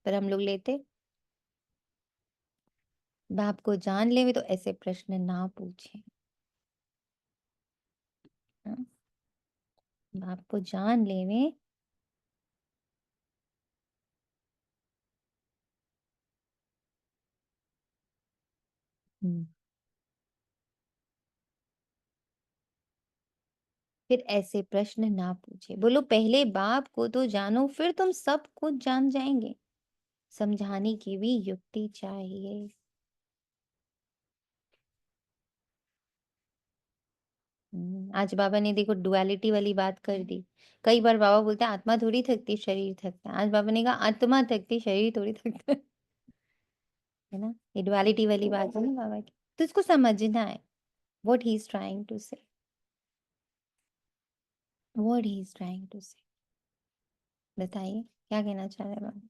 पर हम लोग लेते। बाप को जान ले तो ऐसे प्रश्न ना पूछे। हाँ? बाप को जान लेवे फिर ऐसे प्रश्न ना पूछे। बोलो पहले बाप को तो जानो, फिर तुम सब कुछ जान जाएंगे। समझाने की भी युक्ति चाहिए। आज बाबा ने देखो डुअलिटी वाली बात कर दी। कई बार बाबा बोलते हैं आत्मा थोड़ी थकती, शरीर थकता है। आज बाबा ने कहा आत्मा थकती, शरीर थोड़ी थकता है ना। ये डुअलिटी वाली बात है ना बाबा की, तो इसको समझना है। What he is trying to say, what he is trying to say. बताइए क्या कहना चाह रहे हैं बाबा?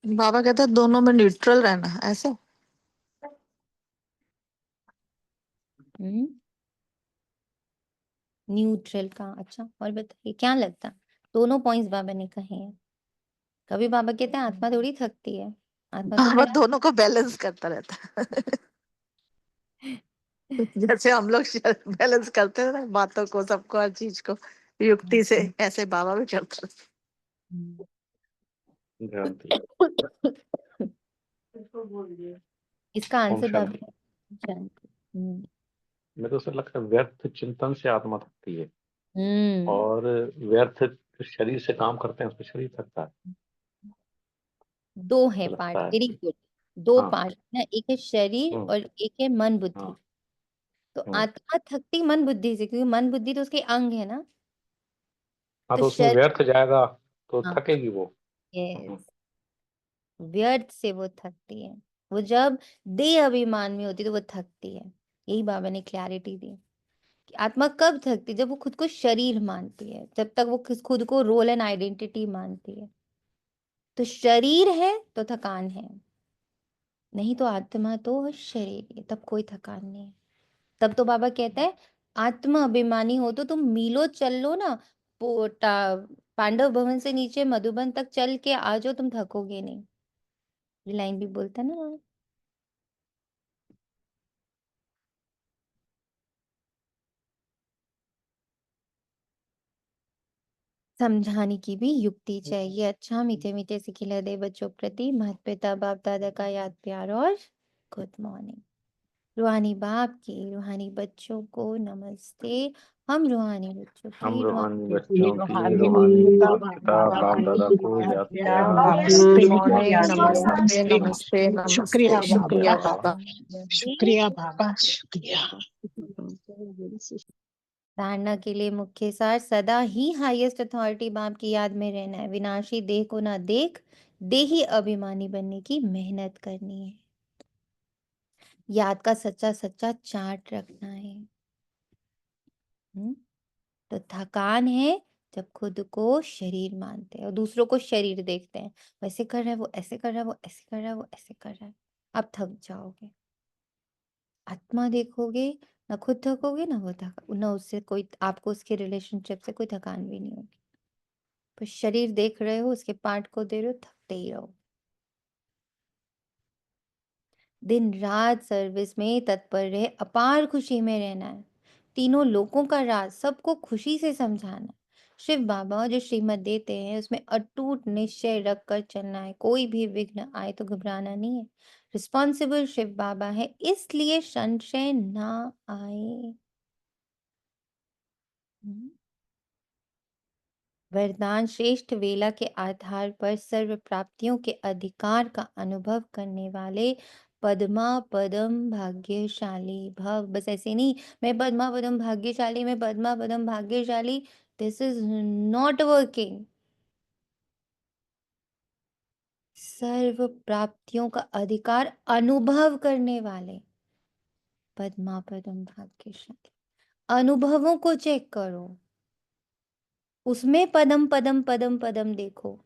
बाबा कहते हैं दोनों में न्यूट्रल रहना, ऐसे। न्यूट्रल का, अच्छा और बताइए क्या लगता? दोनों पॉइंट्स बाबा ने कहे हैं। कभी बाबा कहते हैं आत्मा थोड़ी थकती है, आत्मा तो बाबा हर दोनों को बैलेंस करता रहता है। जैसे हम लोग बैलेंस करते हैं ना बातों को, सबको, हर चीज को युक्ति से, ऐसे बाबा भी चलता भ्रांति। इसका ओम आंसर शांति। बाबा शांति। मेरे तो सर लगता है व्यर्थ चिंतन से आत्मा थकती है, हम्म और व्यर्थ शरीर से काम करते हैं उसमें शरीर थकता है, दो है पार्ट, लगता है। Very good. दो हाँ। पार्ट ना, एक है शरीर हम्म, और एक है मन बुद्धि। हाँ। तो हम्म। आत्मा थकती मन बुद्धि से, क्योंकि मन बुद्धि तो उसके अंग है ना। हाँ, तो तो उसमें शरीर, व्यर्थ जाएगा तो हाँ, थकेगी वो। यस, व्यर्थ से वो थकती है। वो जब देह अभिमान में होती है तो वो थकती है। यही बाबा ने क्लैरिटी दी कि आत्मा कब थकती है, जब वो खुद को शरीर मानती है, जब तक वो खुद को रोल एंड आइडेंटिटी मानती है। तो शरीर है तो थकान है, नहीं तो आत्मा तो शरीर है, तब कोई थकान नहीं है। तब तो बाबा कहता है आत्मा अभिमानी हो तो तुम मीलों चल लो ना, पांडव भवन से नीचे मधुबन तक चल के आ जाओ, तुम थकोगे नहीं। ये लाइन भी बोलता है ना। समझाने की भी युक्ति चाहिए। अच्छा, मीठे मीठे से खिलहदे बच्चों प्रति माता पिता बाप दादा का याद प्यार और गुड मॉर्निंग। रूहानी बाप की रूहानी बच्चों को नमस्ते। हम रूहानी बच्चों हम की रूहानी ये बच्चों की रूहानी रूहानी पिता माता बाप पिता दादा बाप का दादा याद को याद प्यार प्यार नमस्ते गुड और मॉर्निंग, नमस्ते नमस्ते नमस्ते नमस्ते शुक्रिया नमस्ते, बाबा, शुक्रिया बाबा। शुक्रिया बाबा, शुक्रिया। धारणा के लिए मुख्य सार, सदा ही हाईएस्ट अथॉरिटी बाप की याद में रहना है। विनाशी देह को ना देख, देही अभिमानी बनने की मेहनत करनी है। याद का सच्चा सच्चा चार्ट रखना है। तो थकान है जब खुद को शरीर मानते हैं और दूसरों को शरीर देखते हैं, वैसे कर रहा है वो, ऐसे कर रहा है वो, ऐसे कर रहा है वो, ऐसे कर रहा है। अब थक जाओगे। आत्मा देखोगे, ना खुद थकोगे ना वो ना उससे कोई, आपको उसके रिलेशनशिप से कोई थकान भी नहीं होगी। तो शरीर देख रहे हो, उसके पार्ट को दे रहे हो, थकते ही रहो। दिन रात सर्विस में तत्पर रहे, अपार खुशी में रहना है। तीनों लोकों का राज सबको खुशी से समझाना है। शिव बाबा जो श्रीमत देते हैं उसमें अटूट निश्चय रख कर चलना है। कोई भी विघ्न आए तो घबराना नहीं है। रिस्पॉन्सिबल शिव बाबा है, इसलिए संशय ना आए। वरदान, श्रेष्ठ वेला के आधार पर सर्व प्राप्तियों के अधिकार का अनुभव करने वाले पद्मा पदम भाग्यशाली भव। बस ऐसे नहीं, मैं पद्मा पदम भाग्यशाली, मैं पद्मा पदम भाग्यशाली, दिस इज नॉट वर्किंग। सर्व प्राप्तियों का अधिकार अनुभव करने वाले पद्मा पदम भाग्यशाली। अनुभवों को चेक करो, उसमें पदम पदम पदम पदम देखो।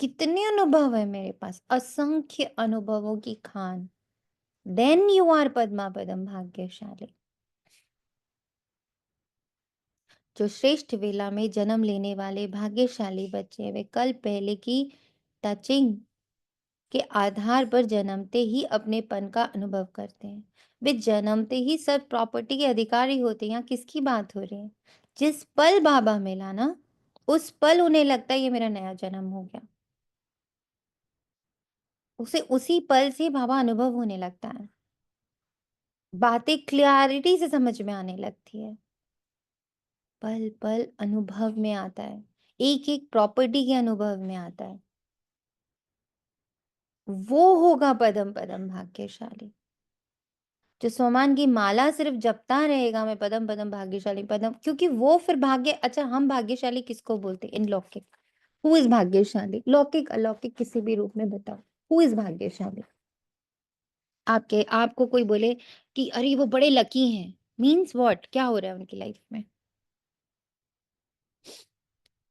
कितने अनुभव है मेरे पास, असंख्य अनुभवों की खान। देन यू आर पद्मा पदम भाग्यशाली। जो श्रेष्ठ वेला में जन्म लेने वाले भाग्यशाली बच्चे, वे कल पहले की टचिंग के आधार पर जन्मते ही अपनेपन का अनुभव करते हैं। वे जन्मते ही सब प्रॉपर्टी के अधिकारी होते हैं। यहाँ किसकी बात हो रही है? जिस पल बाबा मिला ना, उस पल उन्हें लगता है ये मेरा नया जन्म हो गया। उसे उसी पल से बाबा अनुभव होने लगता है, बातें क्लैरिटी से समझ में आने लगती है। पल पल अनुभव में आता है, एक एक प्रॉपर्टी के अनुभव में आता है। वो होगा पदम पदम भाग्यशाली। जो सोमान की माला सिर्फ जपता रहेगा, मैं पदम पदम भाग्यशाली पदम, क्योंकि वो फिर भाग्य। अच्छा, हम भाग्यशाली किसको बोलते हैं? इन लौकिक। हु इज भाग्यशाली? लौकिक अलौकिक किसी भी रूप में बताओ, हु इज भाग्यशाली? आपको कोई बोले कि अरे वो बड़े लकी हैं, मीन्स व्हाट? क्या हो रहा है उनकी लाइफ में?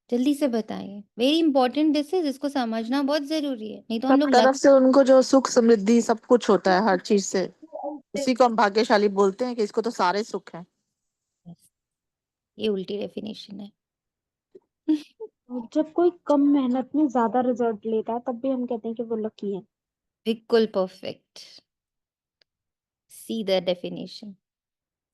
जल्दी से बताइए। वेरी इंपॉर्टेंट दिस इज, इसको समझना बहुत जरूरी है, नहीं तो हम सब लोग तरफ से उनको जो सुख समृद्धि सब कुछ होता है, हर चीज से, उसी को हम भाग्यशाली बोलते हैं कि इसको तो सारे सुख हैं। ये उल्टी डेफिनेशन है। और जब कोई कम मेहनत में ज्यादा रिजल्ट लेता है तब भी हम कहते हैं कि वो लकी है। बिल्कुल परफेक्ट। See the definition.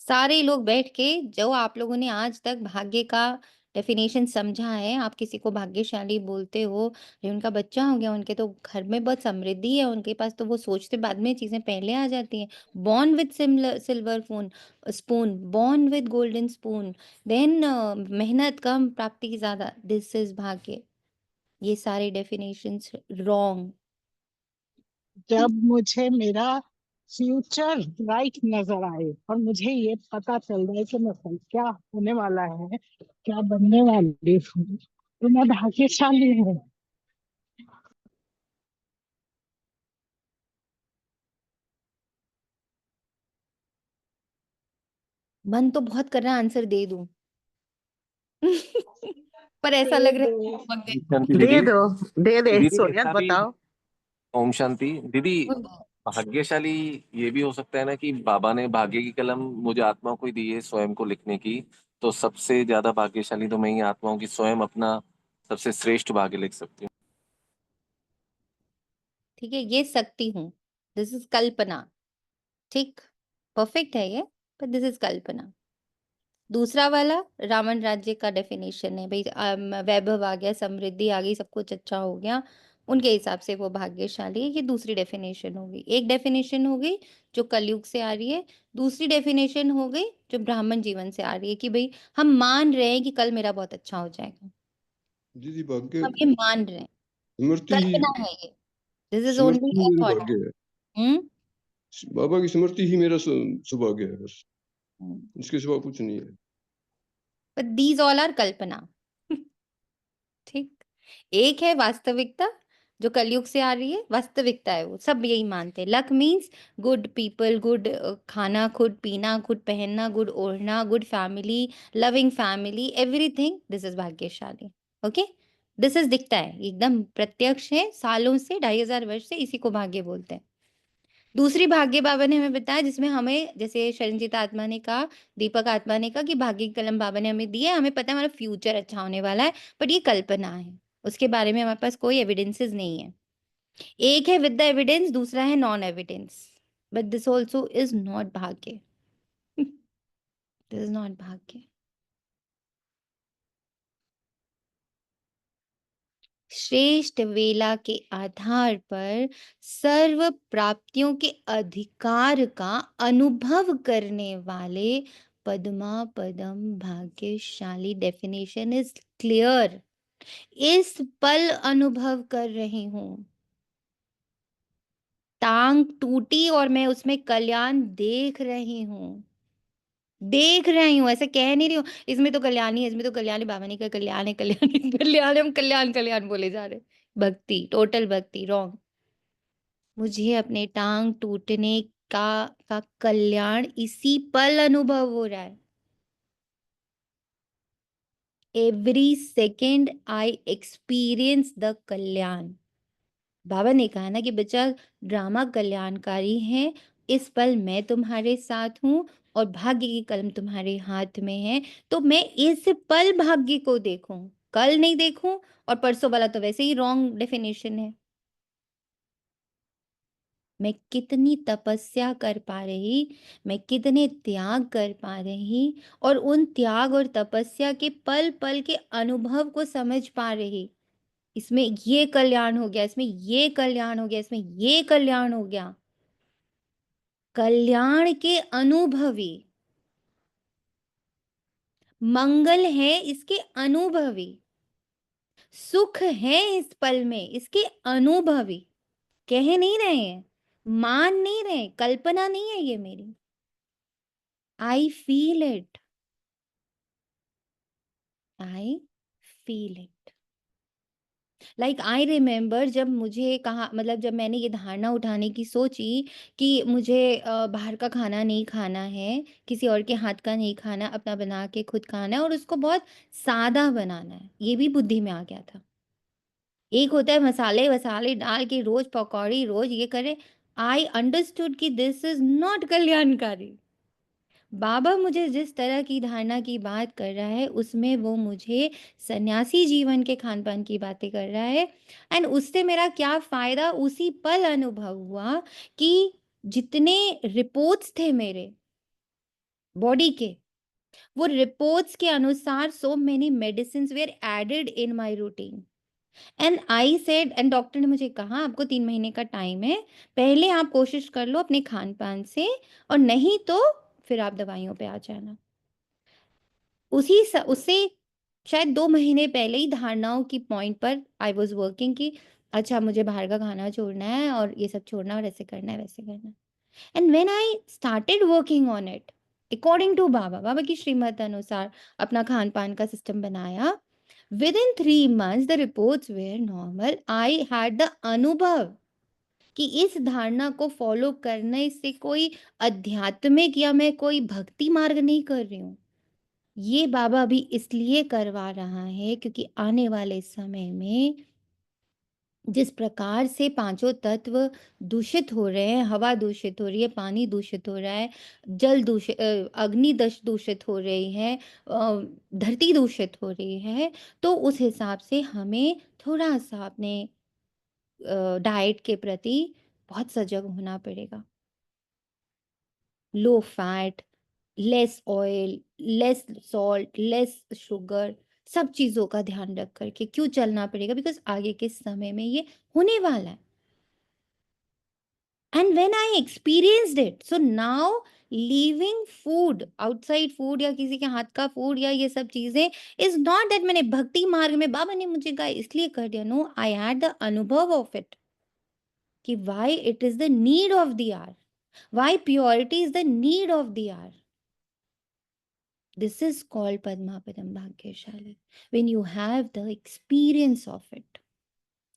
सारे लोग बैठ के, जो आप लोगों ने आज तक भाग्य का डेफिनेशन समझा है, आप किसी को भाग्यशाली बोलते हो, जो उनका बच्चा हो गया, उनके तो घर में बहुत समृद्धि है उनके पास, तो वो सोचते बाद में चीजें पहले आ जाती हैं। Born with silver spoon, born with golden spoon, then मेहनत कम प्राप्ति ज्यादा, दिस इज भाग्य। ये सारे डेफिनेशंस रॉन्ग। जब मुझे मेरा फ्यूचर ब्राइट नजर आए और मुझे ये पता चल जाए कि मैं कल क्या होने वाला है, क्या बनने वाली हूँ, तो मैं भाग्यशाली हूँ। मन तो बहुत कर रहा है आंसर दे दूं पर ऐसा दे लग रहा दो। है चिपक गई। दे शांति दीदी। दो, दे दे दीदी सोनिया, ऐसा भी, बताओ। ओम शांति दीदी, भाग्यशाली ये भी हो सकता है ना कि बाबा ने भाग्य की कलम मुझे आत्मा को ही दी है स्वयं को लिखने की, तो सबसे ज्यादा भाग्यशाली तो मैं ही आत्मा हूँ कि स्वयं अपना सबसे श्रेष्ठ भाग्य लिख सकती हूँ। ठीक है, ये सकती हूँ, दिस इज कल्पना। ठीक, परफेक्ट है ये, पर दिस इज कल्पना। दूसरा वाला रावण राज्य का डेफिनेशन है भाई, वैभव आ गया, समृद्धि आ गई, सब कुछ अच्छा हो गया, उनके हिसाब से वो भाग्यशाली है। ये दूसरी डेफिनेशन हो गई। एक डेफिनेशन हो गई जो कलयुग से आ रही है, दूसरी डेफिनेशन हो गई जो ब्राह्मण जीवन से आ रही है कि भाई हम मान रहे हैं कि कल मेरा बहुत अच्छा हो जाएगा, दीदी भाग्य हम ये मान रहे हैं, स्मृति ही, कल्पना है ये, दिस इज ओनली स्मृति ही ए मेरा थॉट। भाग्य है। बाबा की स्मृति ही मेरा सौभाग्य है, बस इसके सिवा कुछ नहीं है। बट दीज ऑल आर कल्पना। ठीक, एक है वास्तविकता जो कलयुग से आ रही है, वास्तविकता है, वो सब यही मानते हैं। Luck means good people, good खाना खुद पीना, खुद पहनना, गुड ओढ़ना, good family, loving family, everything, this is भाग्यशाली। ओके, दिस इज दिखता है, एकदम प्रत्यक्ष है, सालों से, 2500 वर्ष से इसी को भाग्य बोलते हैं। दूसरी भाग्य बाबा ने हमें बताया, जिसमें हमें, जैसे शरणजीत आत्मा ने कहा, दीपक आत्मा ने कहा कि भाग्य की कलम बाबा ने हमें दी है, हमें पता है हमारा फ्यूचर अच्छा होने वाला है, बट ये कल्पना है, उसके बारे में हमारे पास कोई एविडेंसेस नहीं है। एक है विद द एविडेंस, दूसरा है non evidence, but this also is not भाग्य। दिस इज नॉट भाग्य। श्रेष्ठ वेला के आधार पर सर्व प्राप्तियों के अधिकार का अनुभव करने वाले पद्मा पदम भाग्यशाली। डेफिनेशन इज क्लियर, इस पल अनुभव कर रही हूं। टांग टूटी और मैं उसमें कल्याण देख रही हूं, देख रही हूं, ऐसे कह नहीं रही हूं इसमें तो कल्याणी है, इसमें तो कल्याणी बाबा ने कहा कल्याण है, कल्याण है, कल्याण, हम कल्याण कल्याण बोले जा रहे। भक्ति, टोटल भक्ति रॉन्ग। मुझे अपने टांग टूटने का कल्याण इसी पल अनुभव हो रहा है। Every second I experience the kalyan. Baba ने कहा ना कि बच्चा, ड्रामा कल्याणकारी है, इस पल मैं तुम्हारे साथ हूं और भाग्य की कलम तुम्हारे हाथ में है, तो मैं इस पल भाग्य को देखूं, कल नहीं देखूं। और परसों वाला तो वैसे ही रॉन्ग डेफिनेशन है। मैं कितनी तपस्या कर पा रही, मैं कितने त्याग कर पा रही, और उन त्याग और तपस्या के पल पल के अनुभव को समझ पा रही। इसमें ये कल्याण हो गया, इसमें ये कल्याण हो गया, इसमें ये कल्याण हो गया। कल्याण के अनुभवी, मंगल है इसके अनुभवी, सुख है इस पल में इसके अनुभवी। कह नहीं रहे हैं, मान नहीं रहे, कल्पना नहीं है ये मेरी, I feel it, I feel it. Like I remember, जब मुझे कहा, मतलब जब मैंने ये धारणा उठाने की सोची कि मुझे बाहर का खाना नहीं खाना है, किसी और के हाथ का नहीं खाना, अपना बना के खुद खाना है, और उसको बहुत सादा बनाना है, ये भी बुद्धि में आ गया था। एक होता है मसाले वसाले डाल के रोज पकौड़ी, रोज ये करे। आई अंडरस्टूड कि दिस इज नॉट कल्याणकारी। बाबा मुझे जिस तरह की धारणा की बात कर रहा है, उसमें वो मुझे सन्यासी जीवन के खान पान की बातें कर रहा है। एंड उससे मेरा क्या फायदा, उसी पल अनुभव हुआ कि जितने रिपोर्ट्स थे मेरे बॉडी के, वो रिपोर्ट्स के अनुसार so many medicines were added in my routine. And I said, and doctor ने मुझे कहा आपको 3 महीने का टाइम है, पहले आप कोशिश कर लो अपने खान पान से, और नहीं तो फिर आप दवाइयों पे आ जाना। उससे शायद 2 महीने पहले ही धारणाओं की पॉइंट पर आई वॉज वर्किंग कि अच्छा मुझे बाहर का खाना छोड़ना है और ये सब छोड़ना और ऐसे करना है वैसे करना है। And when I started working on it according to Baba की श्रीमत अनुसार अपना खान पान का सिस्टम बनाया, within 3 months the reports were normal. I had the अनुभव कि इस धारणा को फॉलो करने से कोई आध्यात्मिक या मैं कोई भक्ति मार्ग नहीं कर रही हूँ। ये बाबा अभी इसलिए करवा रहा है क्योंकि आने वाले समय में जिस प्रकार से पांचों तत्व दूषित हो रहे हैं, हवा दूषित हो रही है, पानी दूषित हो रहा है, जल दूषित, अग्नि दूषित हो रही है, धरती दूषित हो रही है, तो उस हिसाब से हमें थोड़ा सा अपने डाइट के प्रति बहुत सजग होना पड़ेगा। Low fat, less oil, less salt, less sugar, सब चीज़ों का ध्यान रख करके क्यों चलना पड़ेगा, बिकॉज आगे के समय में ये होने वाला है। And when I experienced it, so now leaving food, outside food या किसी के हाथ का फूड या ये सब चीजें is not that मैंने भक्ति मार्ग में बाबा ने मुझे कहा इसलिए कर दिया। No, I had the अनुभव of it कि why it is the need of the hour, why purity is the need of the hour. This is called Padmapadam Bhagyashala, when you have the experience of it.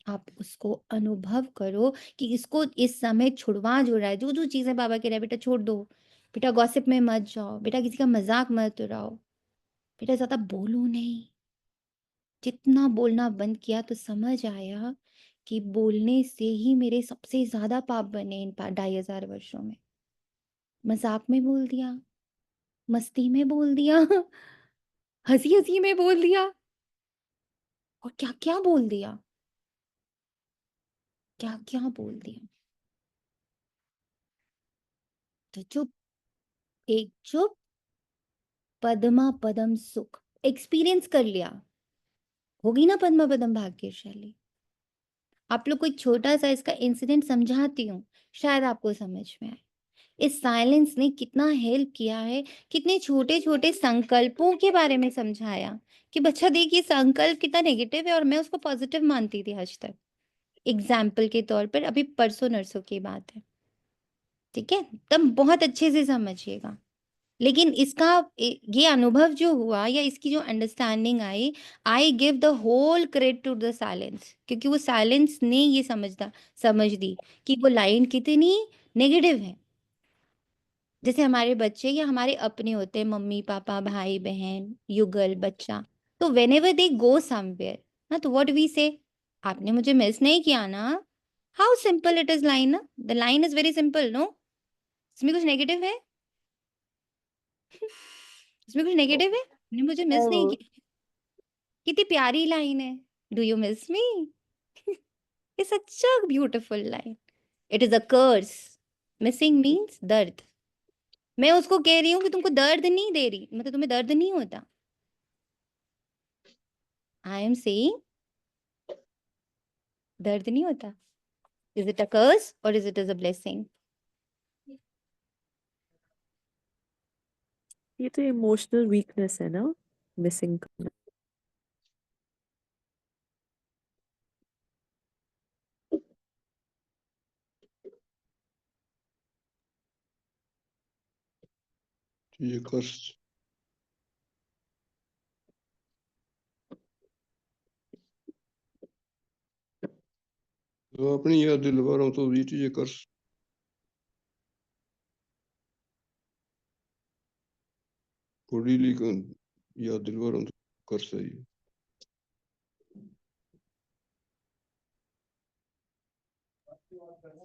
आप उसको अनुभव करो कि इसको इस समय छुड़वा जो रहा है, जो जो चीजें बाबा कह रहे हैं बेटा छोड़ दो, बेटा गॉसिप में मत जाओ, बेटा किसी का मजाक मत उड़ाओ, बेटा ज्यादा बोलो नहीं। जितना बोलना बंद किया तो समझ आया कि बोलने से ही मेरे सबसे ज्यादा पाप बने इन 2500 वर्षों में। मजाक में बोल दिया, मस्ती में बोल दिया, हंसी हंसी में बोल दिया, और क्या क्या बोल दिया, क्या क्या बोल दिया। तो चुप, एक चुप, पद्मा पदम सुख एक्सपीरियंस कर लिया, होगी ना पद्मा पदम भाग्यशाली। आप लोग को एक छोटा सा इसका इंसिडेंट समझाती हूँ, शायद आपको समझ में आए। इस साइलेंस ने कितना हेल्प किया है, कितने छोटे छोटे संकल्पों के बारे में समझाया कि बच्चा देखिए संकल्प कितना नेगेटिव है और मैं उसको पॉजिटिव मानती थी आज तक। एग्जाम्पल के तौर पर अभी परसों नरसों की बात है, ठीक है, तब बहुत अच्छे से समझिएगा। लेकिन इसका ये अनुभव जो हुआ या इसकी जो अंडरस्टैंडिंग आई, I give the whole credit to the silence, क्योंकि वो साइलेंस ने ये समझ दी कि वो लाइन कितनी नेगेटिव है। जैसे हमारे बच्चे या हमारे अपने होते हैं, मम्मी पापा भाई बहन युगल बच्चा, तो when ever they go somewhere ना, तो व्हाट वी से, आपने मुझे मिस नहीं किया ना। How simple it is line ना, the line is very simple no, इसमें कुछ नेगेटिव है? इसमें कुछ नेगेटिव है? आपने मुझे मिस नहीं किया, कितनी प्यारी लाइन है, do you miss me. It's such a beautiful line. It is a curse, missing means दर्द। मैं उसको कह रही हूँ कि तुमको दर्द नहीं दे रही, मतलब तुम्हें दर्द नहीं होता। आई एम सेइंग दर्द नहीं होता। इज इट अ कर्स और is it is a blessing? ये तो इमोशनल वीकनेस है ना, मिसिंग करना। ये कर्स तो अपनी याद दिलवा रहा हूँ, तो ये कर्स थोड़ी लेकिन याद दिलवा रहा हूँ, तो कर्स है ये।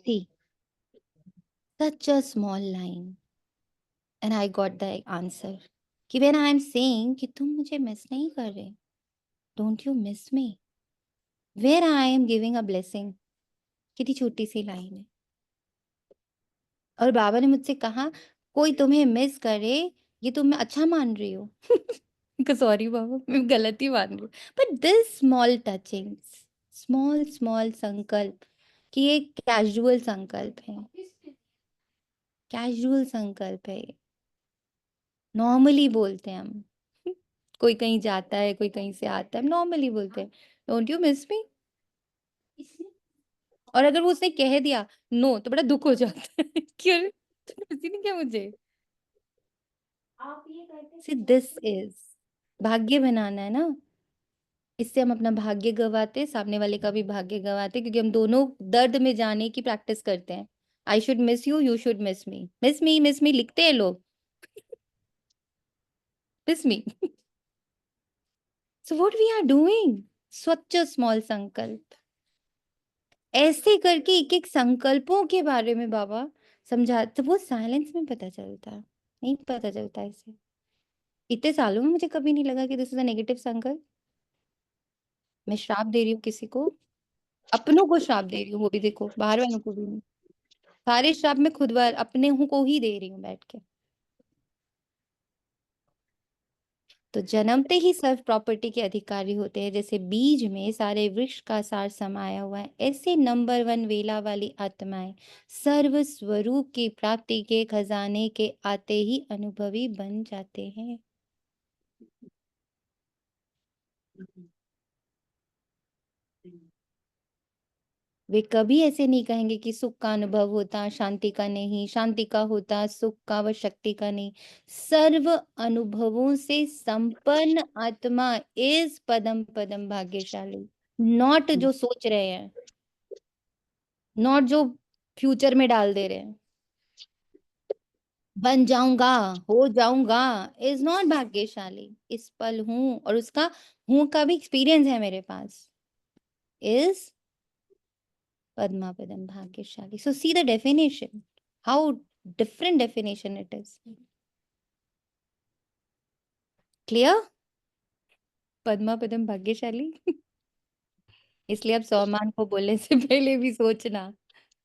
See, such a small line and I got the answer कि when I am saying कि तुम मुझे मिस नहीं कर रहे, don't you miss me, where I am giving a blessing, कितनी छोटी सी लाइन है। और बाबा ने मुझसे कहा कोई तुम्हें मिस करे ये तुम अच्छा मान रही हो। सॉरी बाबा, मैं गलत ही मान रही हूँ, but this small touchings, small small संकल्प, कि ये कैजुअल संकल्प है, कैजुअल संकल्प है, नॉर्मली बोलते हैं हम। कोई कहीं जाता है, कोई कहीं से आता है, नॉर्मली बोलते हैं डोंट यू मिस मी। और अगर वो उसने कह दिया नो तो बड़ा दुख हो जाता है। क्यों किसी ने क्या मुझे, दिस इज भाग्य बनाना है ना, इससे हम अपना भाग्य गवाते, सामने वाले का भी भाग्य गवाते, क्योंकि हम दोनों दर्द में जाने की प्रैक्टिस करते हैं। I should miss you, you should miss me, miss me miss me लिखते हैं लोग, miss me. So what we are doing, such a small संकल्प। ऐसे करके एक एक संकल्पों के बारे में बाबा समझा, तो वो साइलेंस में पता चलता, नहीं पता चलता ऐसे। इतने सालों में मुझे कभी नहीं लगा कि दिस इज अ नेगेटिव संकल्प। मैं श्राप दे रही हूँ किसी को, अपनों को श्राप दे रही हूँ, वो भी देखो, बाहर वालों को भी नहीं। सारे श्राप मैं खुद बार अपने हूँ को ही दे रही हूँ बैठ के। तो जन्मते ही सर्व प्रॉपर्टी के अधिकारी होते हैं, जैसे बीज में सारे वृक्ष का सार समाया हुआ है, ऐसे नंबर 1 वेला वाली आत्माएं सर्व स्वरूप की प्राप्ति के खजाने के आते ही अनुभवी बन जाते हैं। वे कभी ऐसे नहीं कहेंगे कि सुख का अनुभव होता शांति का नहीं, शांति का होता सुख का व शक्ति का नहीं। सर्व अनुभवों से संपन्न आत्मा इस पदम पदम भाग्यशाली, नॉट जो सोच रहे हैं, नॉट जो फ्यूचर में डाल दे रहे हैं, बन जाऊंगा, हो जाऊंगा, इज नॉट भाग्यशाली। इस पल हूं, और उसका हूं का भी एक्सपीरियंस है मेरे पास, is Padma Padam Bhagyashali. So see the definition, how different definition it is. Clear? Padma Padam Bhagyashali. इसलिए अब सौमान को बोलने से पहले भी सोचना,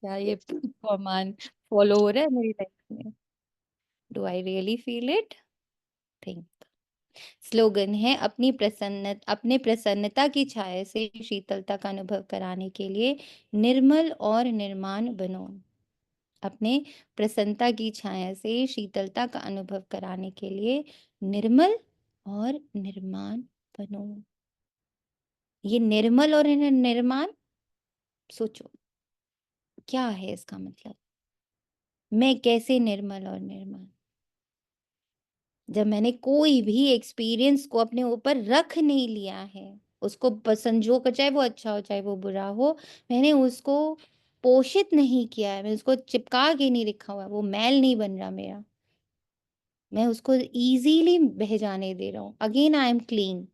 क्या ये सौमान फॉलो हो रहा है मेरी लाइफ में? Do I really feel it? Think. Slogan है अपने प्रसन्नता की छाया से शीतलता का अनुभव कराने के लिए निर्मल और निर्माण बनो। अपने प्रसन्नता की छाया से शीतलता का अनुभव कराने के लिए निर्मल और निर्माण बनो। ये निर्मल और निर्माण, सोचो क्या है इसका मतलब। मैं कैसे निर्मल और निर्माण? जब मैंने कोई भी एक्सपीरियंस को अपने ऊपर रख नहीं लिया है, उसको संजो कर, चाहे वो अच्छा हो चाहे वो बुरा हो, मैंने उसको पोषित नहीं किया है, मैं उसको चिपका के नहीं रखा हुआ, वो मैल नहीं बन रहा मेरा, मैं उसको इजीली बह जाने दे रहा हूँ। Again I am clean.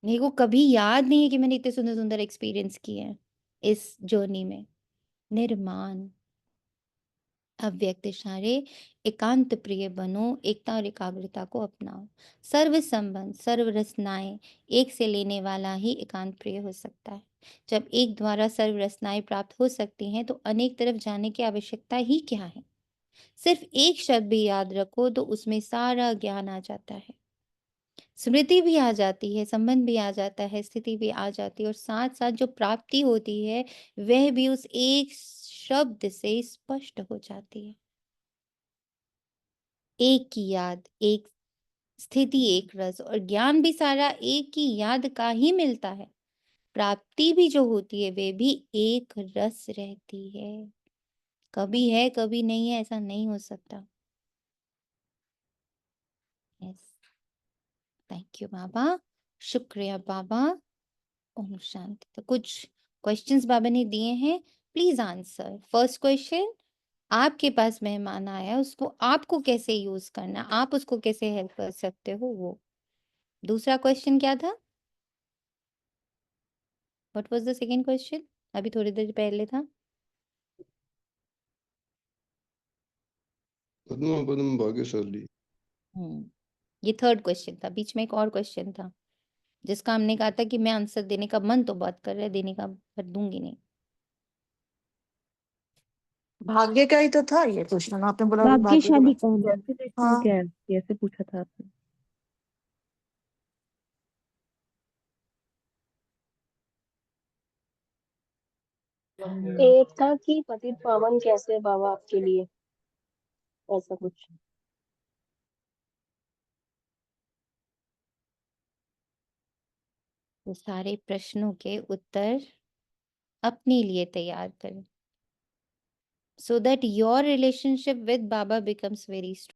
मेरे को कभी याद नहीं है कि मैंने इतने सुंदर सुंदर एक्सपीरियंस किए हैं इस जर्नी में। निर्माण, अव्यक्त इशारे, एकांत प्रिय बनो, एकता और एकाग्रता को अपनाओ। सर्व संबंध, सर्व रचनाएं एक से लेने वाला ही एकांत प्रिय हो सकता है। जब एक द्वारा सर्व रचनाएं प्राप्त हो सकती हैं तो अनेक तरफ जाने की आवश्यकता ही क्या है। सिर्फ एक शब्द भी याद रखो तो उसमें सारा ज्ञान आ जाता है, स्मृति भी आ जाती है, संबंध भी आ जाता है, स्थिति भी आ जाती है, और साथ साथ जो प्राप्ति होती है वह भी उस एक शब्द से स्पष्ट हो जाती है। एक की याद, एक स्थिति, एक रस, और ज्ञान भी सारा एक की याद का ही मिलता है। प्राप्ति भी जो होती है वे भी एक रस रहती है। कभी है कभी नहीं है ऐसा नहीं हो सकता। यस, थैंक यू बाबा, शुक्रिया बाबा। ओम शांति। तो कुछ क्वेश्चंस बाबा ने दिए हैं, प्लीज आंसर। फर्स्ट क्वेश्चन, आपके पास मेहमान आया, उसको आपको कैसे यूज करना, आप उसको कैसे हेल्प कर सकते हो वो। दूसरा क्वेश्चन क्या था? What was the second question? अभी थोड़ी देर पहले था। पद्मा पद्म भाग्यशाली। ये थर्ड क्वेश्चन था। बीच में एक और क्वेश्चन था जिसका हमने कहा था कि मैं आंसर देने का मन तो बहुत कर रहा है, देने का पर दूंगी नहीं। भाग्य का ही तो था ये क्वेश्चन, आपने बोला अभी भाग्य के भाग्यशाली बारे कौन है? में। हाँ क्या है? कैसे पूछा था आपने? एक था कि पतित पावन कैसे है बाबा आपके लिए, ऐसा कुछ। तो सारे प्रश्नों के उत्तर अपने लिए तैयार करें, so that your relationship with Baba becomes very strong.